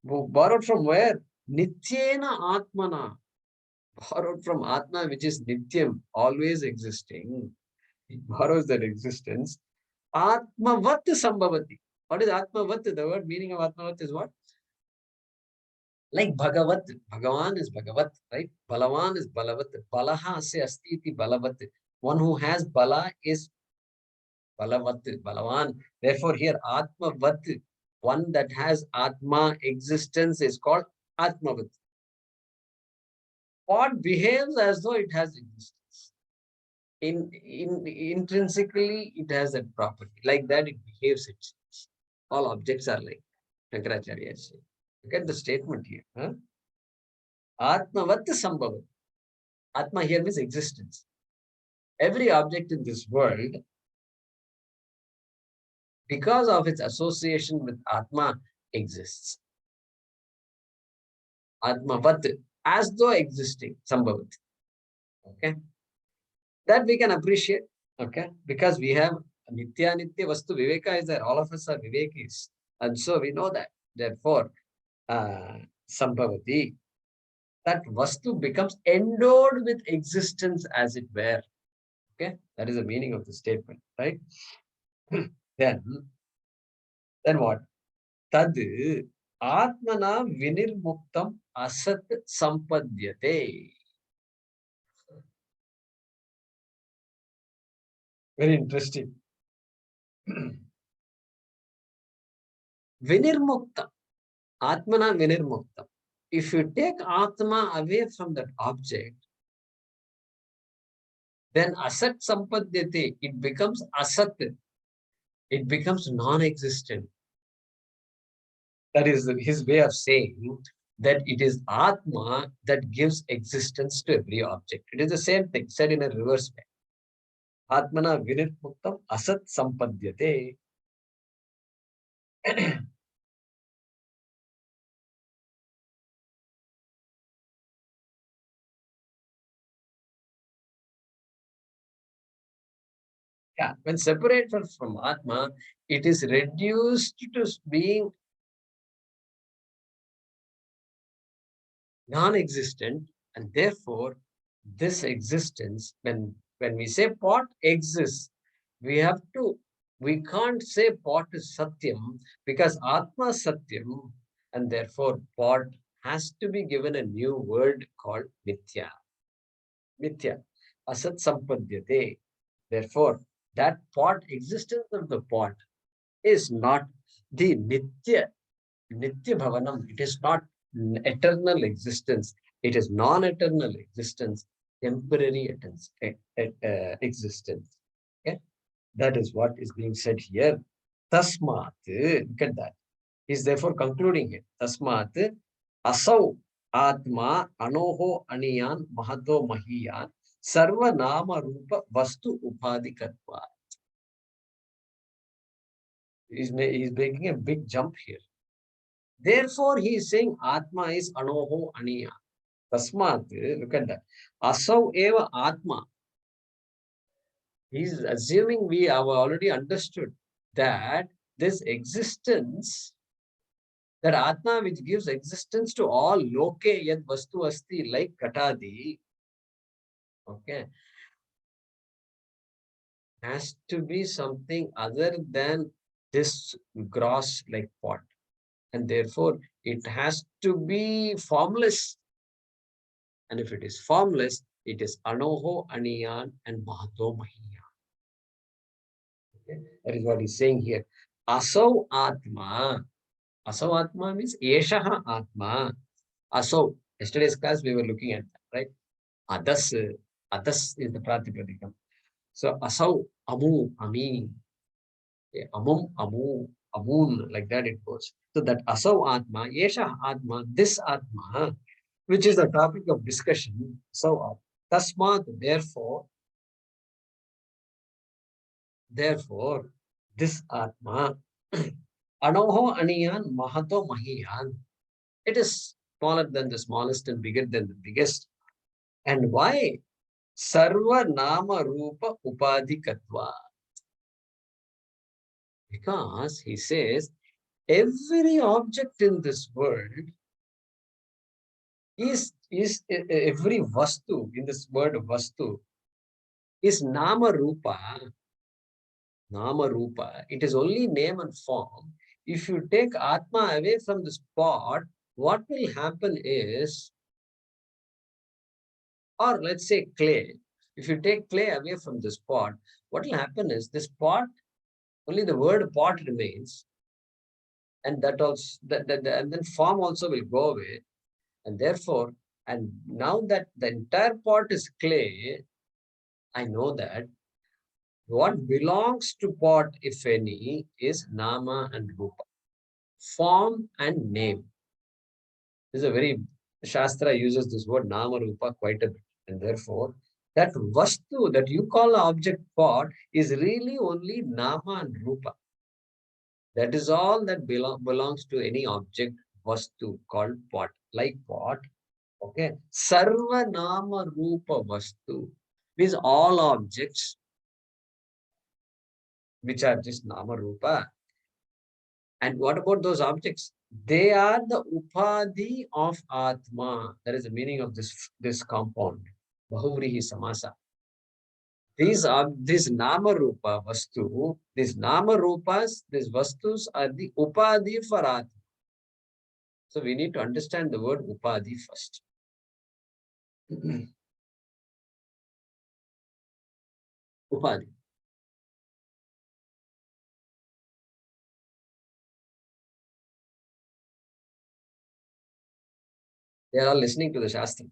Borrowed from where? Nityena Atmana. Borrowed from Atma, which is Nityam, always existing. It borrows that existence. Atmavat Sambhavati. What is Atmavat? The word meaning of Atmavat is what? Like Bhagavat. Bhagavan is Bhagavat, right? Balavan is Balavat. Balaha se asti iti Balavat. One who has Bala is Balavat, Balavan. Therefore, here Atmavat, one that has Atma existence, is called Atmavat. What behaves as though it has existence. Intrinsically, it has that property. Like that, it behaves itself. All objects are like Shankaracharya says. Look at the statement here. Huh? Atmavat Sambhavat. Atma here means existence. Every object in this world, because of its association with Atma, exists. Atmavat, as though existing, Sambhavat. Okay. That we can appreciate. Okay. Because we have Nitya Vastu Viveka is there. All of us are Vivekis. And so we know that. Therefore, Sambhavati, that Vastu becomes endowed with existence as it were. Okay. That is the meaning of the statement, right? Then what? Tad Atmana Vinirmuktam Asat Sampadyate. Very interesting. Vinirmuktam. Atmana Vinirmuktam. If you take Atma away from that object, then asat sampadyate, it becomes asat. It becomes non-existent. That is his way of saying that it is Atma that gives existence to every object. It is the same thing, said in a reverse way. Atmana vinirmuktam asat sampadyate. Yeah, when separated from Atma, it is reduced to being non-existent, and therefore this existence, when we say pot exists, we can't say pot is satyam because Atma is satyam, and therefore pot has to be given a new word called mithya. Mithya, asat sampadyate. Therefore, that pot, existence of the pot is not the nitya bhavanam. It is not eternal existence. It is non-eternal existence, temporary existence. Okay? That is what is being said here. Tasmat, look at that. He's therefore concluding it. Tasmat, asau atma anoho aniyan mahato mahiyan sarva nama rupa vastu upadikatva. He's making a big jump here. Therefore, he is saying Atma is Anoho Aniya. Tasmat, look at that. Asau eva Atma. He is assuming we have already understood that this existence, that Atma which gives existence to all loke yad vastu asti like Katadi, okay, has to be something other than this gross like pot. And therefore, it has to be formless. And if it is formless, it is Anoho, Aniyan, and Mahato Mahiyan. Okay? That is what he's saying here. Asau Atma. Asau Atma means Eshaha Atma. Asau. Yesterday's class we were looking at that, right? Adas. Adas is the Pratipadikam. So Asau, Amu, Ami. Amum, Amu, Amun, like that it goes. So that Asau Atma, Esha Atma, this Atma, which is the topic of discussion. So Tasmat, therefore, this Atma, Anoho Aniyan Mahato Mahiyan, it is smaller than the smallest and bigger than the biggest. And why? Sarva Nama Rupa Upadikatva. Because he says, every object in this world is every vastu, in this word vastu, is Nama Rupa. Nama Rupa. It is only name and form. If you take Atma away from the spot, what will happen is, or let's say clay. If you take clay away from the spot, what will happen is this pot, only the word pot remains, and that also and then form also will go away. And therefore, and now that the entire pot is clay, I know that what belongs to pot, if any, is Nama and Rupa. Form and name. This is a very, Shastra uses this word Nama Rupa quite a bit. And therefore, that Vastu that you call object pot is really only Nama and Rupa. That is all that belongs to any object Vastu called pot, like pot. Okay. Sarva Nama Rupa Vastu. These all objects which are just Nama Rupa. And what about those objects? They are the upadhi of Atma. That is the meaning of this compound. Bahuvrihi Samasa. These are this Nama Rupa Vastu, these Nama Rupas, these Vastus are the upadhi for Atma. So we need to understand the word upadhi first. Upadhi. They are all listening to the Shastra.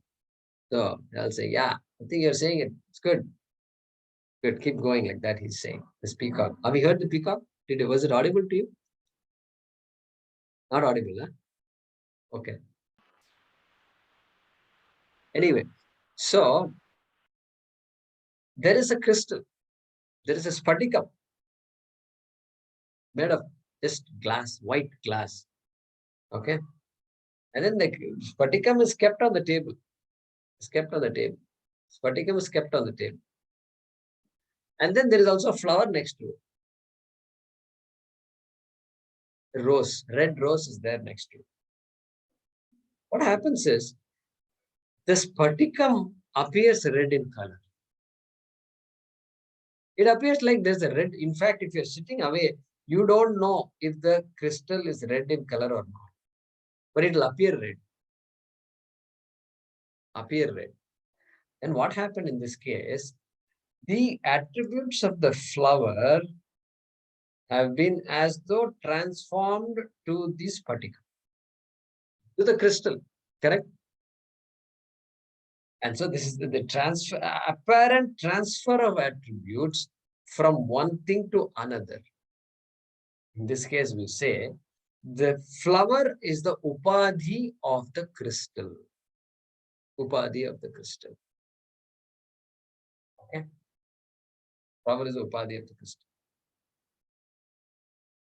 So they'll say, yeah, I think you're saying it. It's good. Good, keep going like that, he's saying. This peacock. Have you heard the peacock? Was it audible to you? Not audible, huh? Okay. Anyway, so there is a crystal. There is a sphatikam made of just glass, white glass. Okay. And then the sphatikam is kept on the table. It's kept on the table. Sphatikam is kept on the table. And then there is also a flower next to it. A rose, red rose is there next to it. What happens is, the sphatikam appears red in color. It appears like there's a red. In fact, if you're sitting away, you don't know if the crystal is red in color or not. But it'll appear red. Appear red. And what happened in this case? The attributes of the flower have been as though transformed to this sphatikam, to the crystal, correct? And so this is the transfer, apparent transfer of attributes from one thing to another. In this case, we say the flower is the upadhi of the crystal. Upadhi of the crystal. Okay. Flower is the upadhi of the crystal.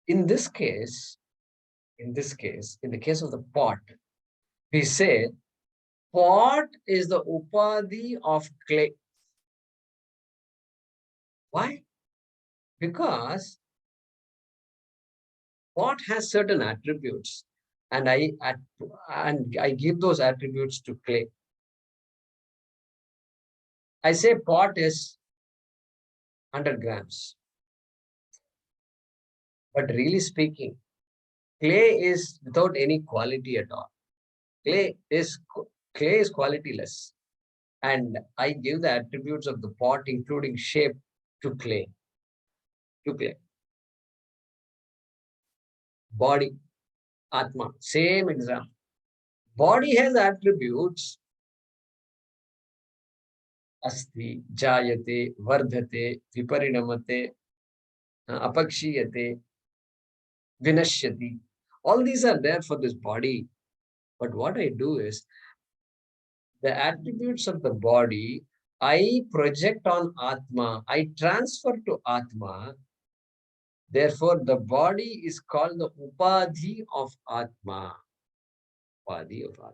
In this case, in the case of the pot, we say pot is the upadhi of clay. Why? Because pot has certain attributes, and I give those attributes to clay. I say pot is 100 grams. But really speaking, clay is without any quality at all. Clay is qualityless. And I give the attributes of the pot, including shape, to clay. Body, Atma, same example. Body has attributes. Asti, jayate, vardhate, viparinamate, apakshiyate, vinashyati. All these are there for this body. But what I do is, the attributes of the body, I project on Atma, I transfer to Atma. Therefore, the body is called the Upadhi of Atma. Upadhi of Atma.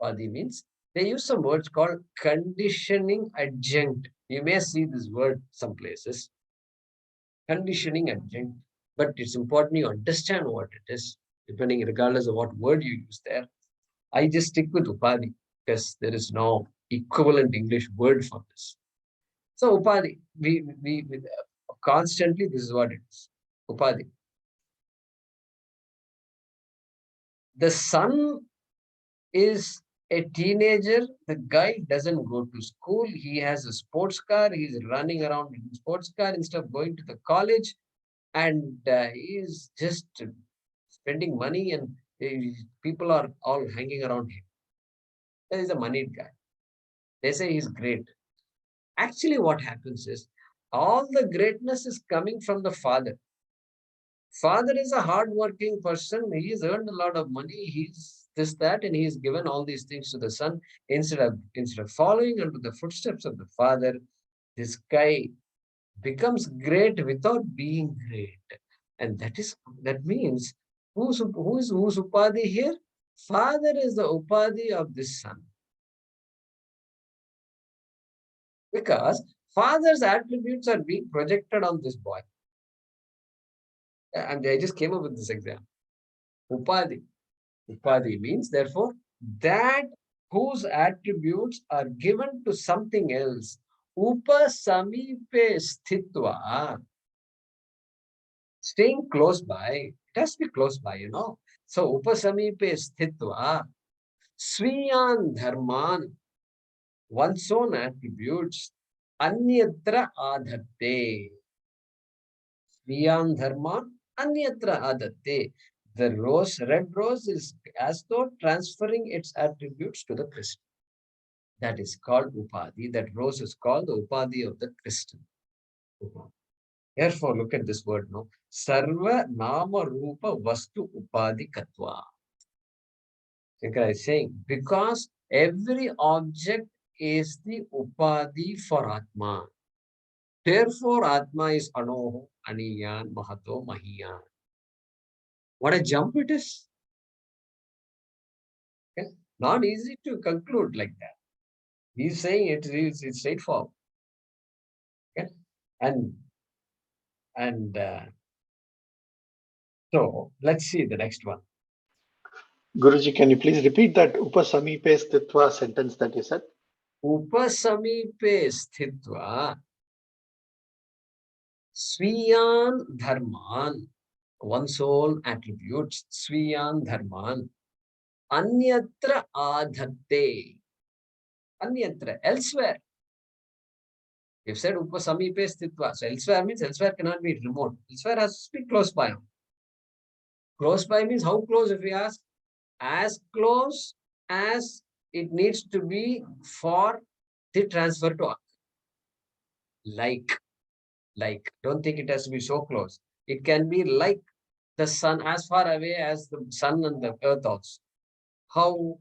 Upadhi means, they use some words called conditioning adjunct. You may see this word some places. Conditioning adjunct. But it's important you understand what it is, depending, regardless of what word you use there. I just stick with Upadhi because there is no equivalent English word for this. So Upadhi, we constantly, this is what it is. Upadhi. The son is a teenager. The guy doesn't go to school. He has a sports car. He's running around in a sports car instead of going to the college. And he's just spending money, and people are all hanging around him. He's a moneyed guy. They say he's great. Actually, what happens is, all the greatness is coming from the father. Father is a hard-working person. He's earned a lot of money. He's this, that, and he's given all these things to the son. Instead of following into the footsteps of the father, this guy becomes great without being great. And that means, who's Upadhi here? Father is the Upadhi of this son. Because father's attributes are being projected on this boy. And I just came up with this example. Upadhi. Upadhi means, therefore, that whose attributes are given to something else. Upasamipe sthitva. Staying close by. It has to be close by, you know. So, upasamipe sthitva. Sviyan dharman. One's own attributes. Anyatra adhatte. Sviyan dharman. Anyatra adhatte. The red rose is as though transferring its attributes to the crystal. That is called Upadhi. That rose is called the Upadhi of the Christian. Therefore, look at this word now. Sarva Nama Rupa Vastu Upadhi Katva. Shankara is saying, because every object is the Upadhi for Atma. Therefore, Atma is Anoho, Aniyan, Mahato, Mahiyan. What a jump it is. Okay? Not easy to conclude like that. He's saying it's straightforward. Okay? And so let's see the next one. Guruji, can you please repeat that Upasamipe Stitva sentence that you said? Upasamipe Sthitva Sviyan Dharman, one's own attributes, Sviyan Dharman, Anyatra Adhatte, Anyatra, elsewhere. You've said Upasamipe Sthitva. So elsewhere means elsewhere cannot be remote. Elsewhere has to be close by. Close by means how close if we ask? As close as it needs to be for the transfer to occur. Like, don't think it has to be so close. It can be like the sun, as far away as the sun and the earth also. How?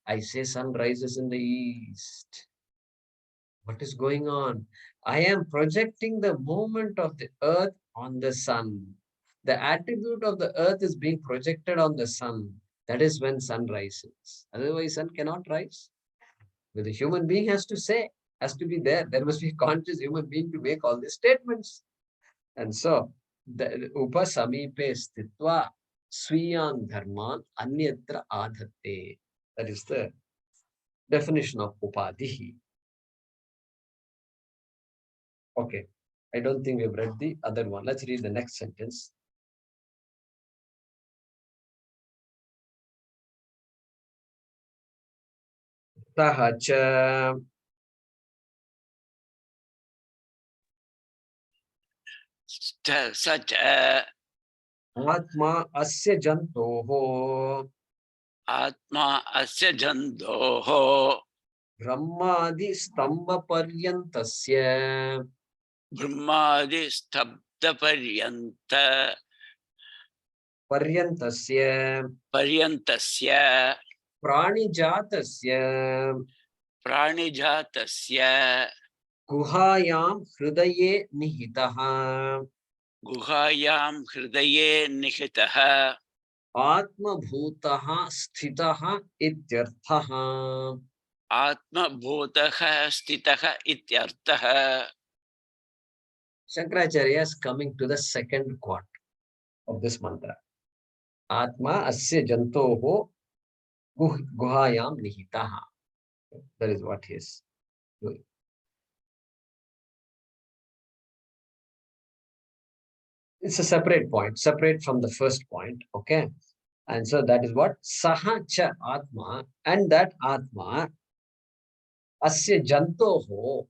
I say sun rises in the east. What is going on? I am projecting the movement of the earth on the sun. The attribute of the earth is being projected on the sun. That is when sun rises. Otherwise, sun cannot rise. But the human being has to say, has to be there. There must be a conscious human being to make all these statements. And so, the upasamipe stitva sviyan dharman anyatra adhatte. That is the definition of upadhi. Okay. I don't think we've read the other one. Let's read the next sentence. Sahacha such Atma asya jantoho Atma asya jandoho Brahmadi stamba paryantasya Brahmadi stabda Paryantasya paryantasya Pranijatasya pranijatasya Guhayam hridaye nihitaha guhayam hridaye nihitaha Atma bhutaha sthitaha ityarthaha. Atma bhutaha stitaha ityartaha. Shankaracharya is coming to the second quart of this mantra. Atma asya jantoho guhayam nihitaha. That is what he is doing. It's a separate point, separate from the first point. Okay. And so that is what saha cha atma, and that atma asya jantoho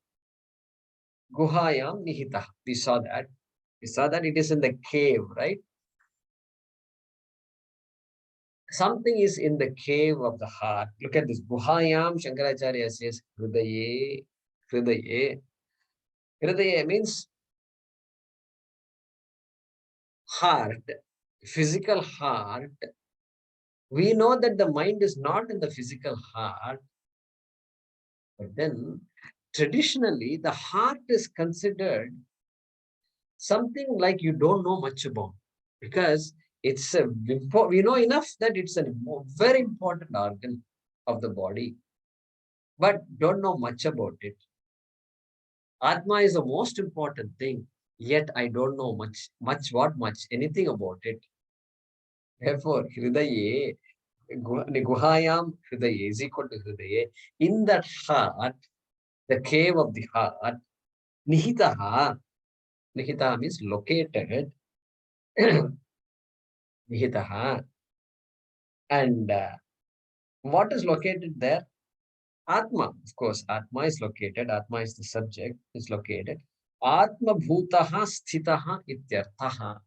guhayam nihitaha. We saw that. We saw that it is in the cave, right? Something is in the cave of the heart. Look at this. Guhayam, Shankaracharya says, Hridaye, Hridaye. Hridaye means heart, physical heart. We know that the mind is not in the physical heart. But then, traditionally, the heart is considered something like you don't know much about. Because it's we know enough that it's a very important organ of the body, but don't know much about it. Atma is the most important thing, yet I don't know much, anything about it. Therefore, Hridaye, Guhayam Hridaye is equal to Hridaye. In that heart, the cave of the heart, Nihitaha, Nihitaha means located, Nihitaha. And what is located there? Atma, of course, Atma is located. Atma is the subject, is located. Atma bhutaha sthitaha ityarthaha.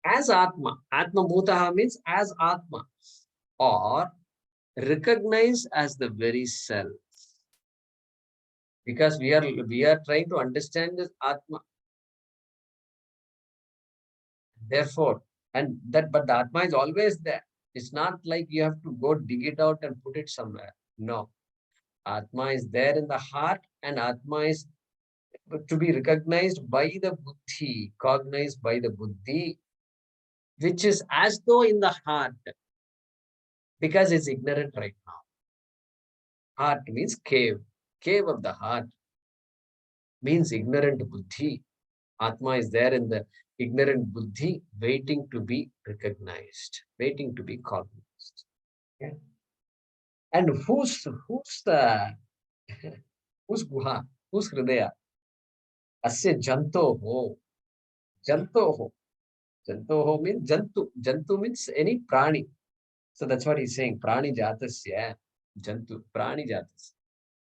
as Atma. Atma Bhutaha means as Atma, or recognized as the very self. Because we are trying to understand this Atma. Therefore, but the Atma is always there. It's not like you have to go dig it out and put it somewhere. No. Atma is there in the heart, and Atma is to be recognized by the buddhi, cognized by the buddhi, which is as though in the heart, because it's ignorant right now. Heart means cave. Cave of the heart means ignorant buddhi. Atma is there in the ignorant buddhi, waiting to be recognized, waiting to be cognized. Okay? And who's the who's guha? Who's hridaya? Asya jantoho. Jantoho. Jantoho means jantu. Jantu means any prani. So that's what he's saying. Prani jatasya. Jantu. Prani jatasya.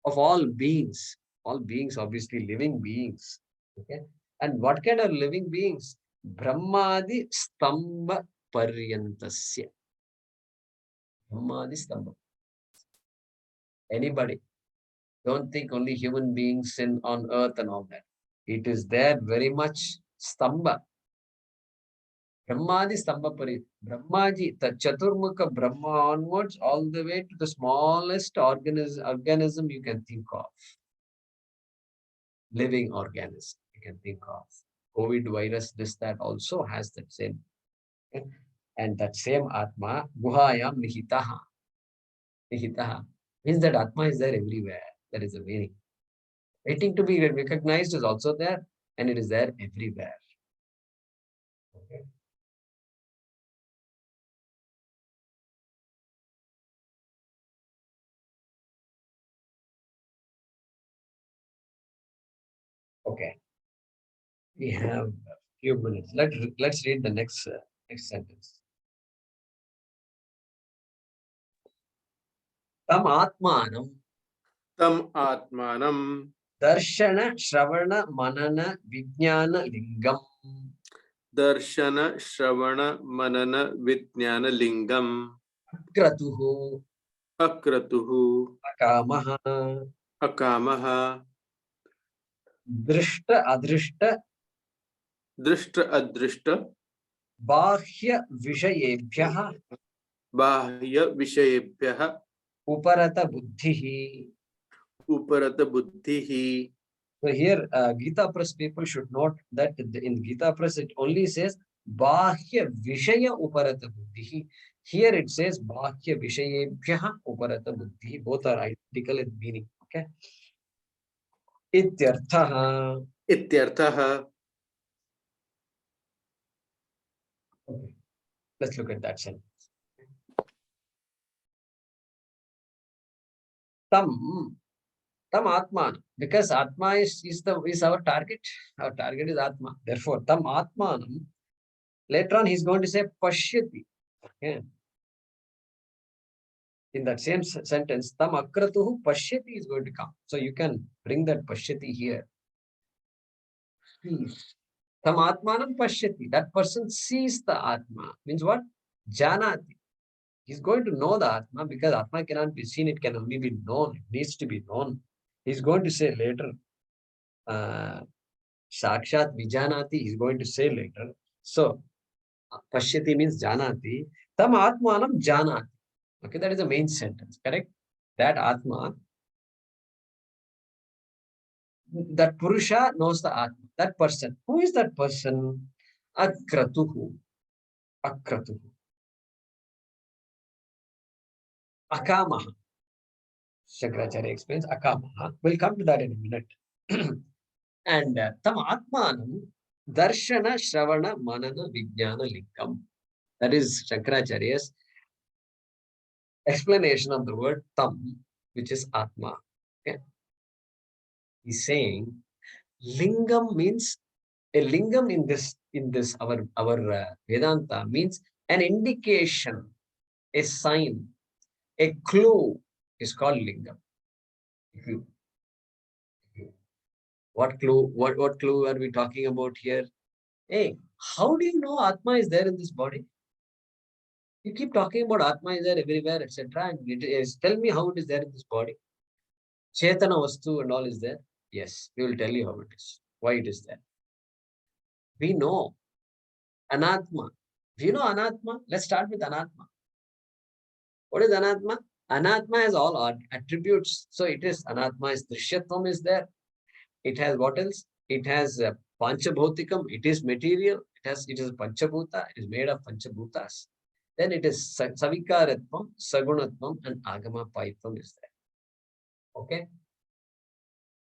Of all beings, obviously living beings. Okay. And what kind of living beings? Brahmadi stamba paryantasya. Brahmadi stamba. Anybody. Don't think only human beings on earth and all that. It is there very much stamba. Brahmadi stamba pari. Brahmaji, the Chaturmukha Brahma onwards, all the way to the smallest organism you can think of. Living organism you can think of. COVID virus, this, that also has that same. Okay? And that same Atma, Guhayam Nihitaha. Nihitaha means that Atma is there everywhere. That is the meaning. Waiting to be recognized is also there, and it is there everywhere. Okay. Okay. We have a few minutes. Let's read the next sentence. Tam Atmanam. Tam Atmanam. Darshana, Shravana, Manana, Vijnana, Lingam. Darshana, Shravana, Manana, Vijnana, Lingam. Akratuhu. Akratuhu. Akamaha. Akamaha. Drishta, Adrishta. Drishta, Adrishta. Bahya Vishayebhyaha. Bahya Vishayebhyaha. Uparata Buddhihi. Uparata Buddhihi. So here, Gita Press people should note that in Gita Press it only says Bahya Vishaya Uparata Buddhihi. Here it says Bahya Vishayebhyaha Uparata Buddhihi. Both are identical in meaning. Okay. Ityarthaha. Ityarthaha. Okay. Let's look at that sentence. Tam Atman, because Atma is our target. Our target is Atma. Therefore, Tam Atmanam. Later on, he's going to say Pashyati. Okay. In that same sentence, Tam Akratuhu Pashyati is going to come. So you can bring that Pashyati here. Tam Atmanam Pashyati. That person sees the Atma. Means what? Janati. He's going to know the Atma, because Atma cannot be seen. It can only be known. It needs to be known. He's going to say later. Sakshat Vijanati, he's going to say later. So, Pashyati means Janati. Tam Atmanam Janati. Okay, that is the main sentence, correct? That Atma, that Purusha knows the Atma. That person. Who is that person? Akratuhu. Akratuhu. Akamaha. Shankaracharya explains Akamaha. We'll come to that in a minute. And Tam Atmanam Darshana, Shravana, Manana, Vijnana, Lingam. That is Shankaracharya's explanation of the word Tam, which is Atma. Okay? He's saying Lingam means a lingam in this our Vedanta means an indication, a sign, a clue is called lingam. What clue? What clue are we talking about here? Hey, how do you know Atma is there in this body? You keep talking about Atma is there everywhere, etc. And it is, tell me how it is there in this body. Chetana Vastu and all is there. Yes, we will tell you how it is, why it is there. We know Anatma. Do you know Anatma? Let's start with Anatma. What is Anatma? Anatma has all attributes. So it is Anatma is Drishyatvam is there. It has what else? It has Panchabhautikam. It is material. It is Panchabhuta. It is made of Panchabhutas. Then it is Savikaratvam, Sagunatvam, and Agama Paitvam is there. Okay.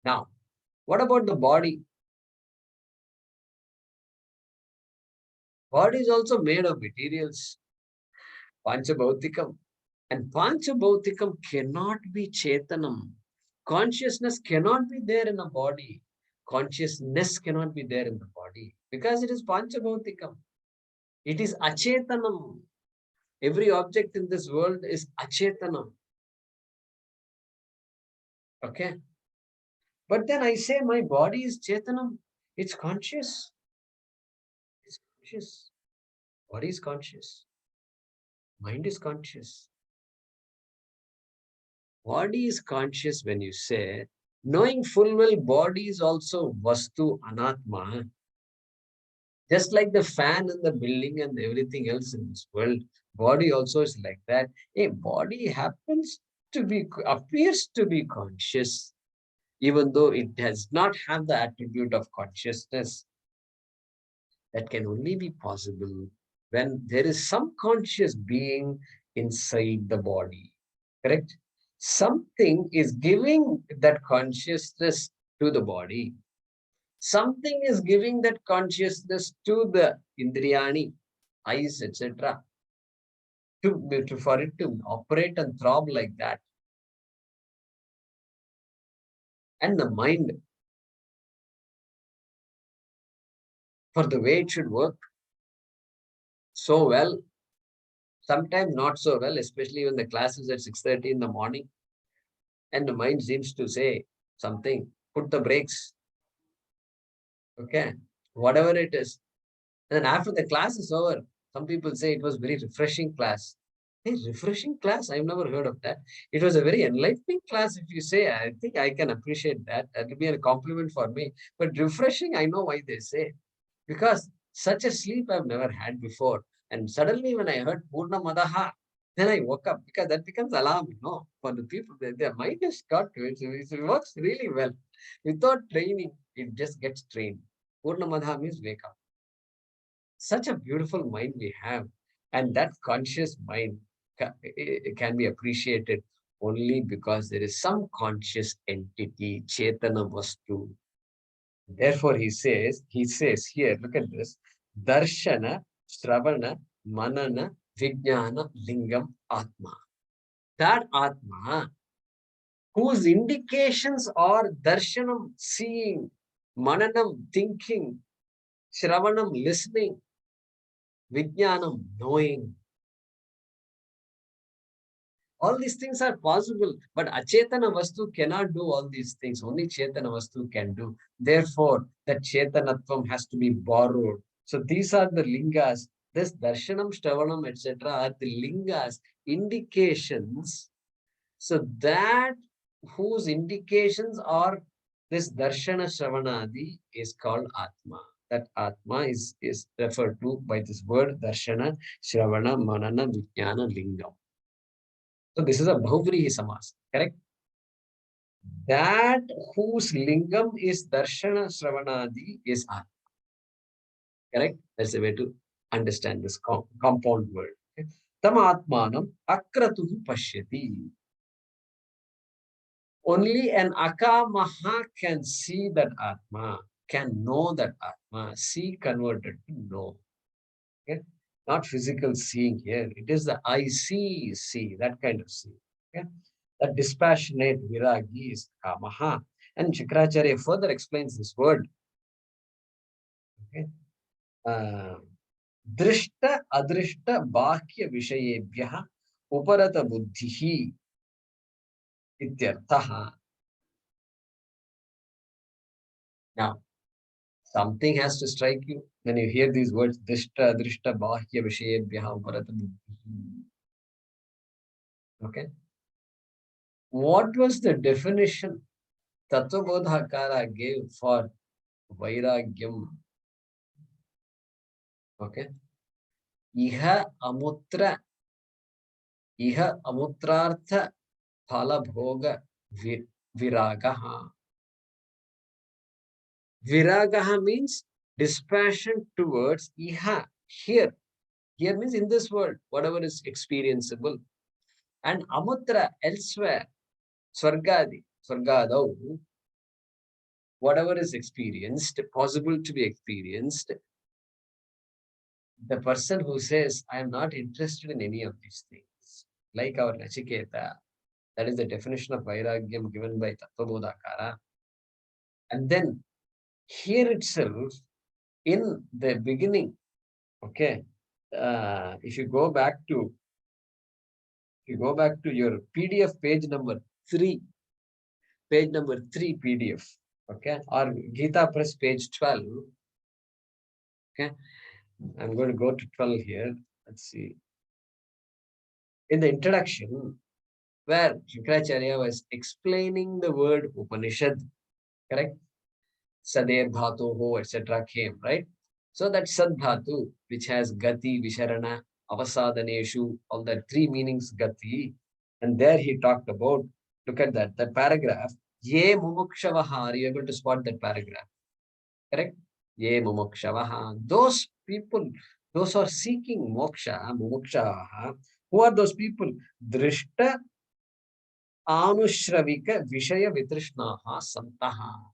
Now, what about the body? Body is also made of materials. Panchabhautikam. And Panchabhautikam cannot be Chetanam. Consciousness cannot be there in a body. Consciousness cannot be there in the body because it is Panchabhautikam. It is Achetanam. Every object in this world is Achetanam. Okay. But then I say my body is Chetanam. It's conscious. It's conscious. Body is conscious. Mind is conscious. Body is conscious when you say, knowing full well body is also Vastu Anatma. Just like the fan and the building and everything else in this world, body also is like that. A body happens to be, appears to be conscious, even though it does not have the attribute of consciousness. That can only be possible when there is some conscious being inside the body. Correct? Something is giving that consciousness to the body. Something is giving that consciousness to the Indriyani, eyes, etc. For it to operate and throb like that. And the mind, for the way it should work so well, sometimes not so well, especially when the class is at 6:30 in the morning. And the mind seems to say something, put the brakes. Okay, whatever it is. And then after the class is over, some people say it was very refreshing class. Hey, refreshing class? I've never heard of that. It was a very enlightening class. If you say, I think I can appreciate that. That will be a compliment for me. But refreshing, I know why they say. Because such a sleep I've never had before. And suddenly when I heard Purna Madaha, then I woke up because that becomes alarm, for the people. Their mind has got to it. It works really well. Without training, it just gets trained. Purna Madaha means wake up. Such a beautiful mind we have. And that conscious mind can be appreciated only because there is some conscious entity, Chetana Vastu. Therefore, he says here, look at this, Darshana, Shravana, Manana, Vijnana, Lingam, Atma. That Atma, whose indications are Darshanam, seeing, Mananam, thinking, Shravanam, listening, Vijnanam, knowing. All these things are possible, but Achetana Vastu cannot do all these things. Only Chetana Vastu can do. Therefore, that Chetanatvam has to be borrowed. So these are the lingas. This Darshanam, Shravanam, etc. are the lingas, indications. So that whose indications are this Darshana Shravanadi is called Atma. That Atma is referred to by this word Darshana, Shravana, Manana, Vijnana, Lingam. So this is a Bahuvrihi Samas, correct? That whose lingam is Darshana Shravanadi is Atma. Correct? That's the way to understand this compound word. Okay? Tam Atmanam Akratuhu Pashyati. Only an Akamaha can see that Atma, can know that Atma, see converted to know. Okay? Not physical seeing here. It is the I see, that kind of see. Okay? That dispassionate viragi is kamaha. And Shankaracharya further explains this word. Okay? Drishta adrishta bahya vishayebhyaha uparata buddhihi ityarthaha. Now, Something has to strike you when you hear these words, Drishta, Drishta, Bahya, Vishayebhyaha, Uparata Buddhi. Okay. What was the definition Tattvabodhakara gave for Vairagyam? Okay. Iha amutrartha phalabhoga viragaha. Viragaha means dispassion towards iha, here. Here means in this world, whatever is experienceable. And amutra, elsewhere, Swargadau, whatever is experienced, possible to be experienced, the person who says, I am not interested in any of these things, like our Nachiketa, that is the definition of Vairagyam given by Tattvabodhakara. And then here itself, in the beginning, okay, if you go back to your PDF page number 3, PDF, okay, or Gita Press page 12, okay, I'm going to go to 12 here. Let's see. In the introduction, where Shankaracharya was explaining the word Upanishad, correct? Sadev Dhatu Ho, etc. came, right? So that Sad Dhatu, which has Gati, Visharana, Avasadhaneshu, all the 3 meanings Gati, and there he talked about, look at that paragraph, Ye Mumukshavaha, are you able to spot that paragraph? Correct? Ye Mumukshavaha, those people, those who are seeking moksha, Mumukshaha, who are those people? Drishta Anushravika Vishaya Vitrishnaha Santaha.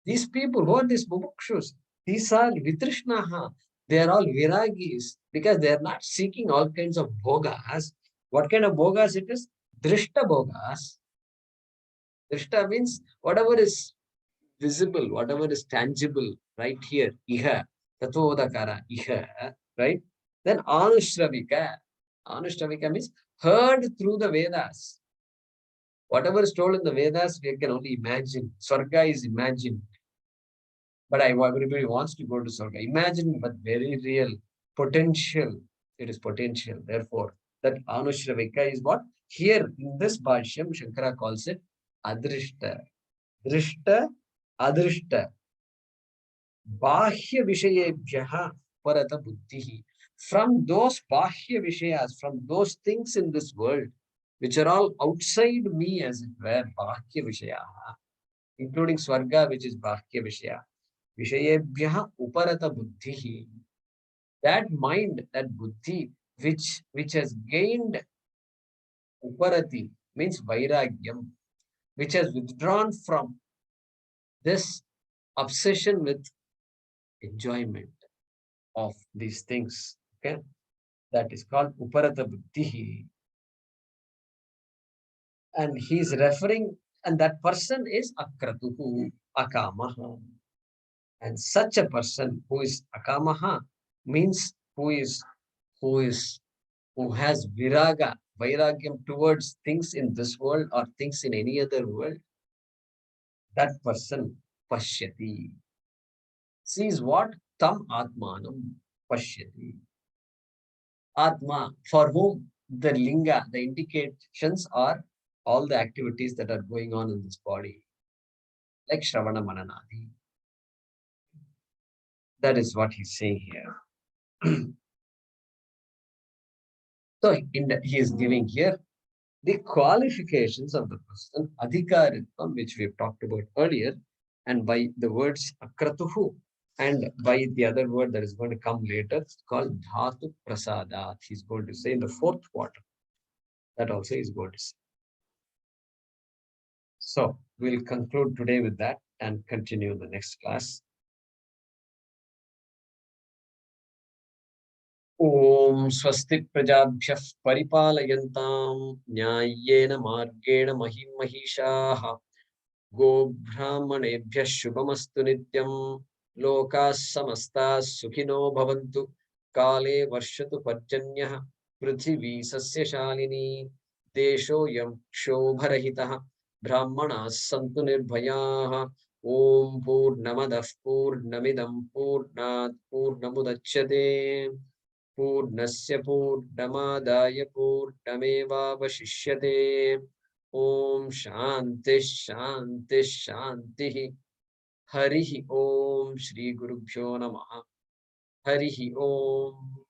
These people, who are these mumukshus? These are vitrishnaha. They are all viragis because they are not seeking all kinds of bhogas. What kind of bhogas it is? Drishta bhogas. Drishta means whatever is visible, whatever is tangible, right here, iha, tattvabodhakara, iha, right? Then anushravika. Anushravika means heard through the Vedas. Whatever is told in the Vedas, we can only imagine. Swarga is imagined. But everybody wants to go to Swarga. Imagine, but very real. Potential. It is potential. Therefore, that Anushravika is what? Here in this Bhaashyam, Shankara calls it Adrishta. Drishta, Adrishta. Bahya Vishayebhyaha Parata Buddhihi. From those Bahya Vishayas, from those things in this world, which are all outside me, as it were, Bahya Vishayaha, including Swarga, which is Bahya Vishaya. Vishayebhyaha uparata buddhihi. That mind, that buddhi, which has gained uparati, means vairagyam, which has withdrawn from this obsession with enjoyment of these things. Okay, that is called uparata buddhihi. And he is referring, and that person is akratuhu, akamaha. And such a person who is akamaha means who has viraga, vairagyam towards things in this world or things in any other world, that person pashyati. Sees what? Tam atmanam pashyati. Atma, for whom the linga, the indications are all the activities that are going on in this body, like Shravana Mananadi. That is what he's saying here. So he is giving here the qualifications of the person, adhikaritvam, which we have talked about earlier, and by the words akratuhu, and by the other word that is going to come later, called dhatu prasadat. He's going to say in the 4th quarter. That also is going to say. So we'll conclude today with that and continue in the next class. Om swasti prajabhyah paripalayantam nyayena margena mahim mahishaha Go-brahmanebhyah shubhamastu nityam lokas samastas sukhino bhavantu kale varshatu parjanyah prithvi sasyashalini desho yam kshobarahitah brahmanas santu nirbhayaah Om Purnamadah Purnamidam Purnat Purnamudachyate Purnasya Purnamadaya Purnamevavashishyate. Om Shanti Shanti Shanti. Harihi Om Shri Gurubhyo Namaha. Harihi Om.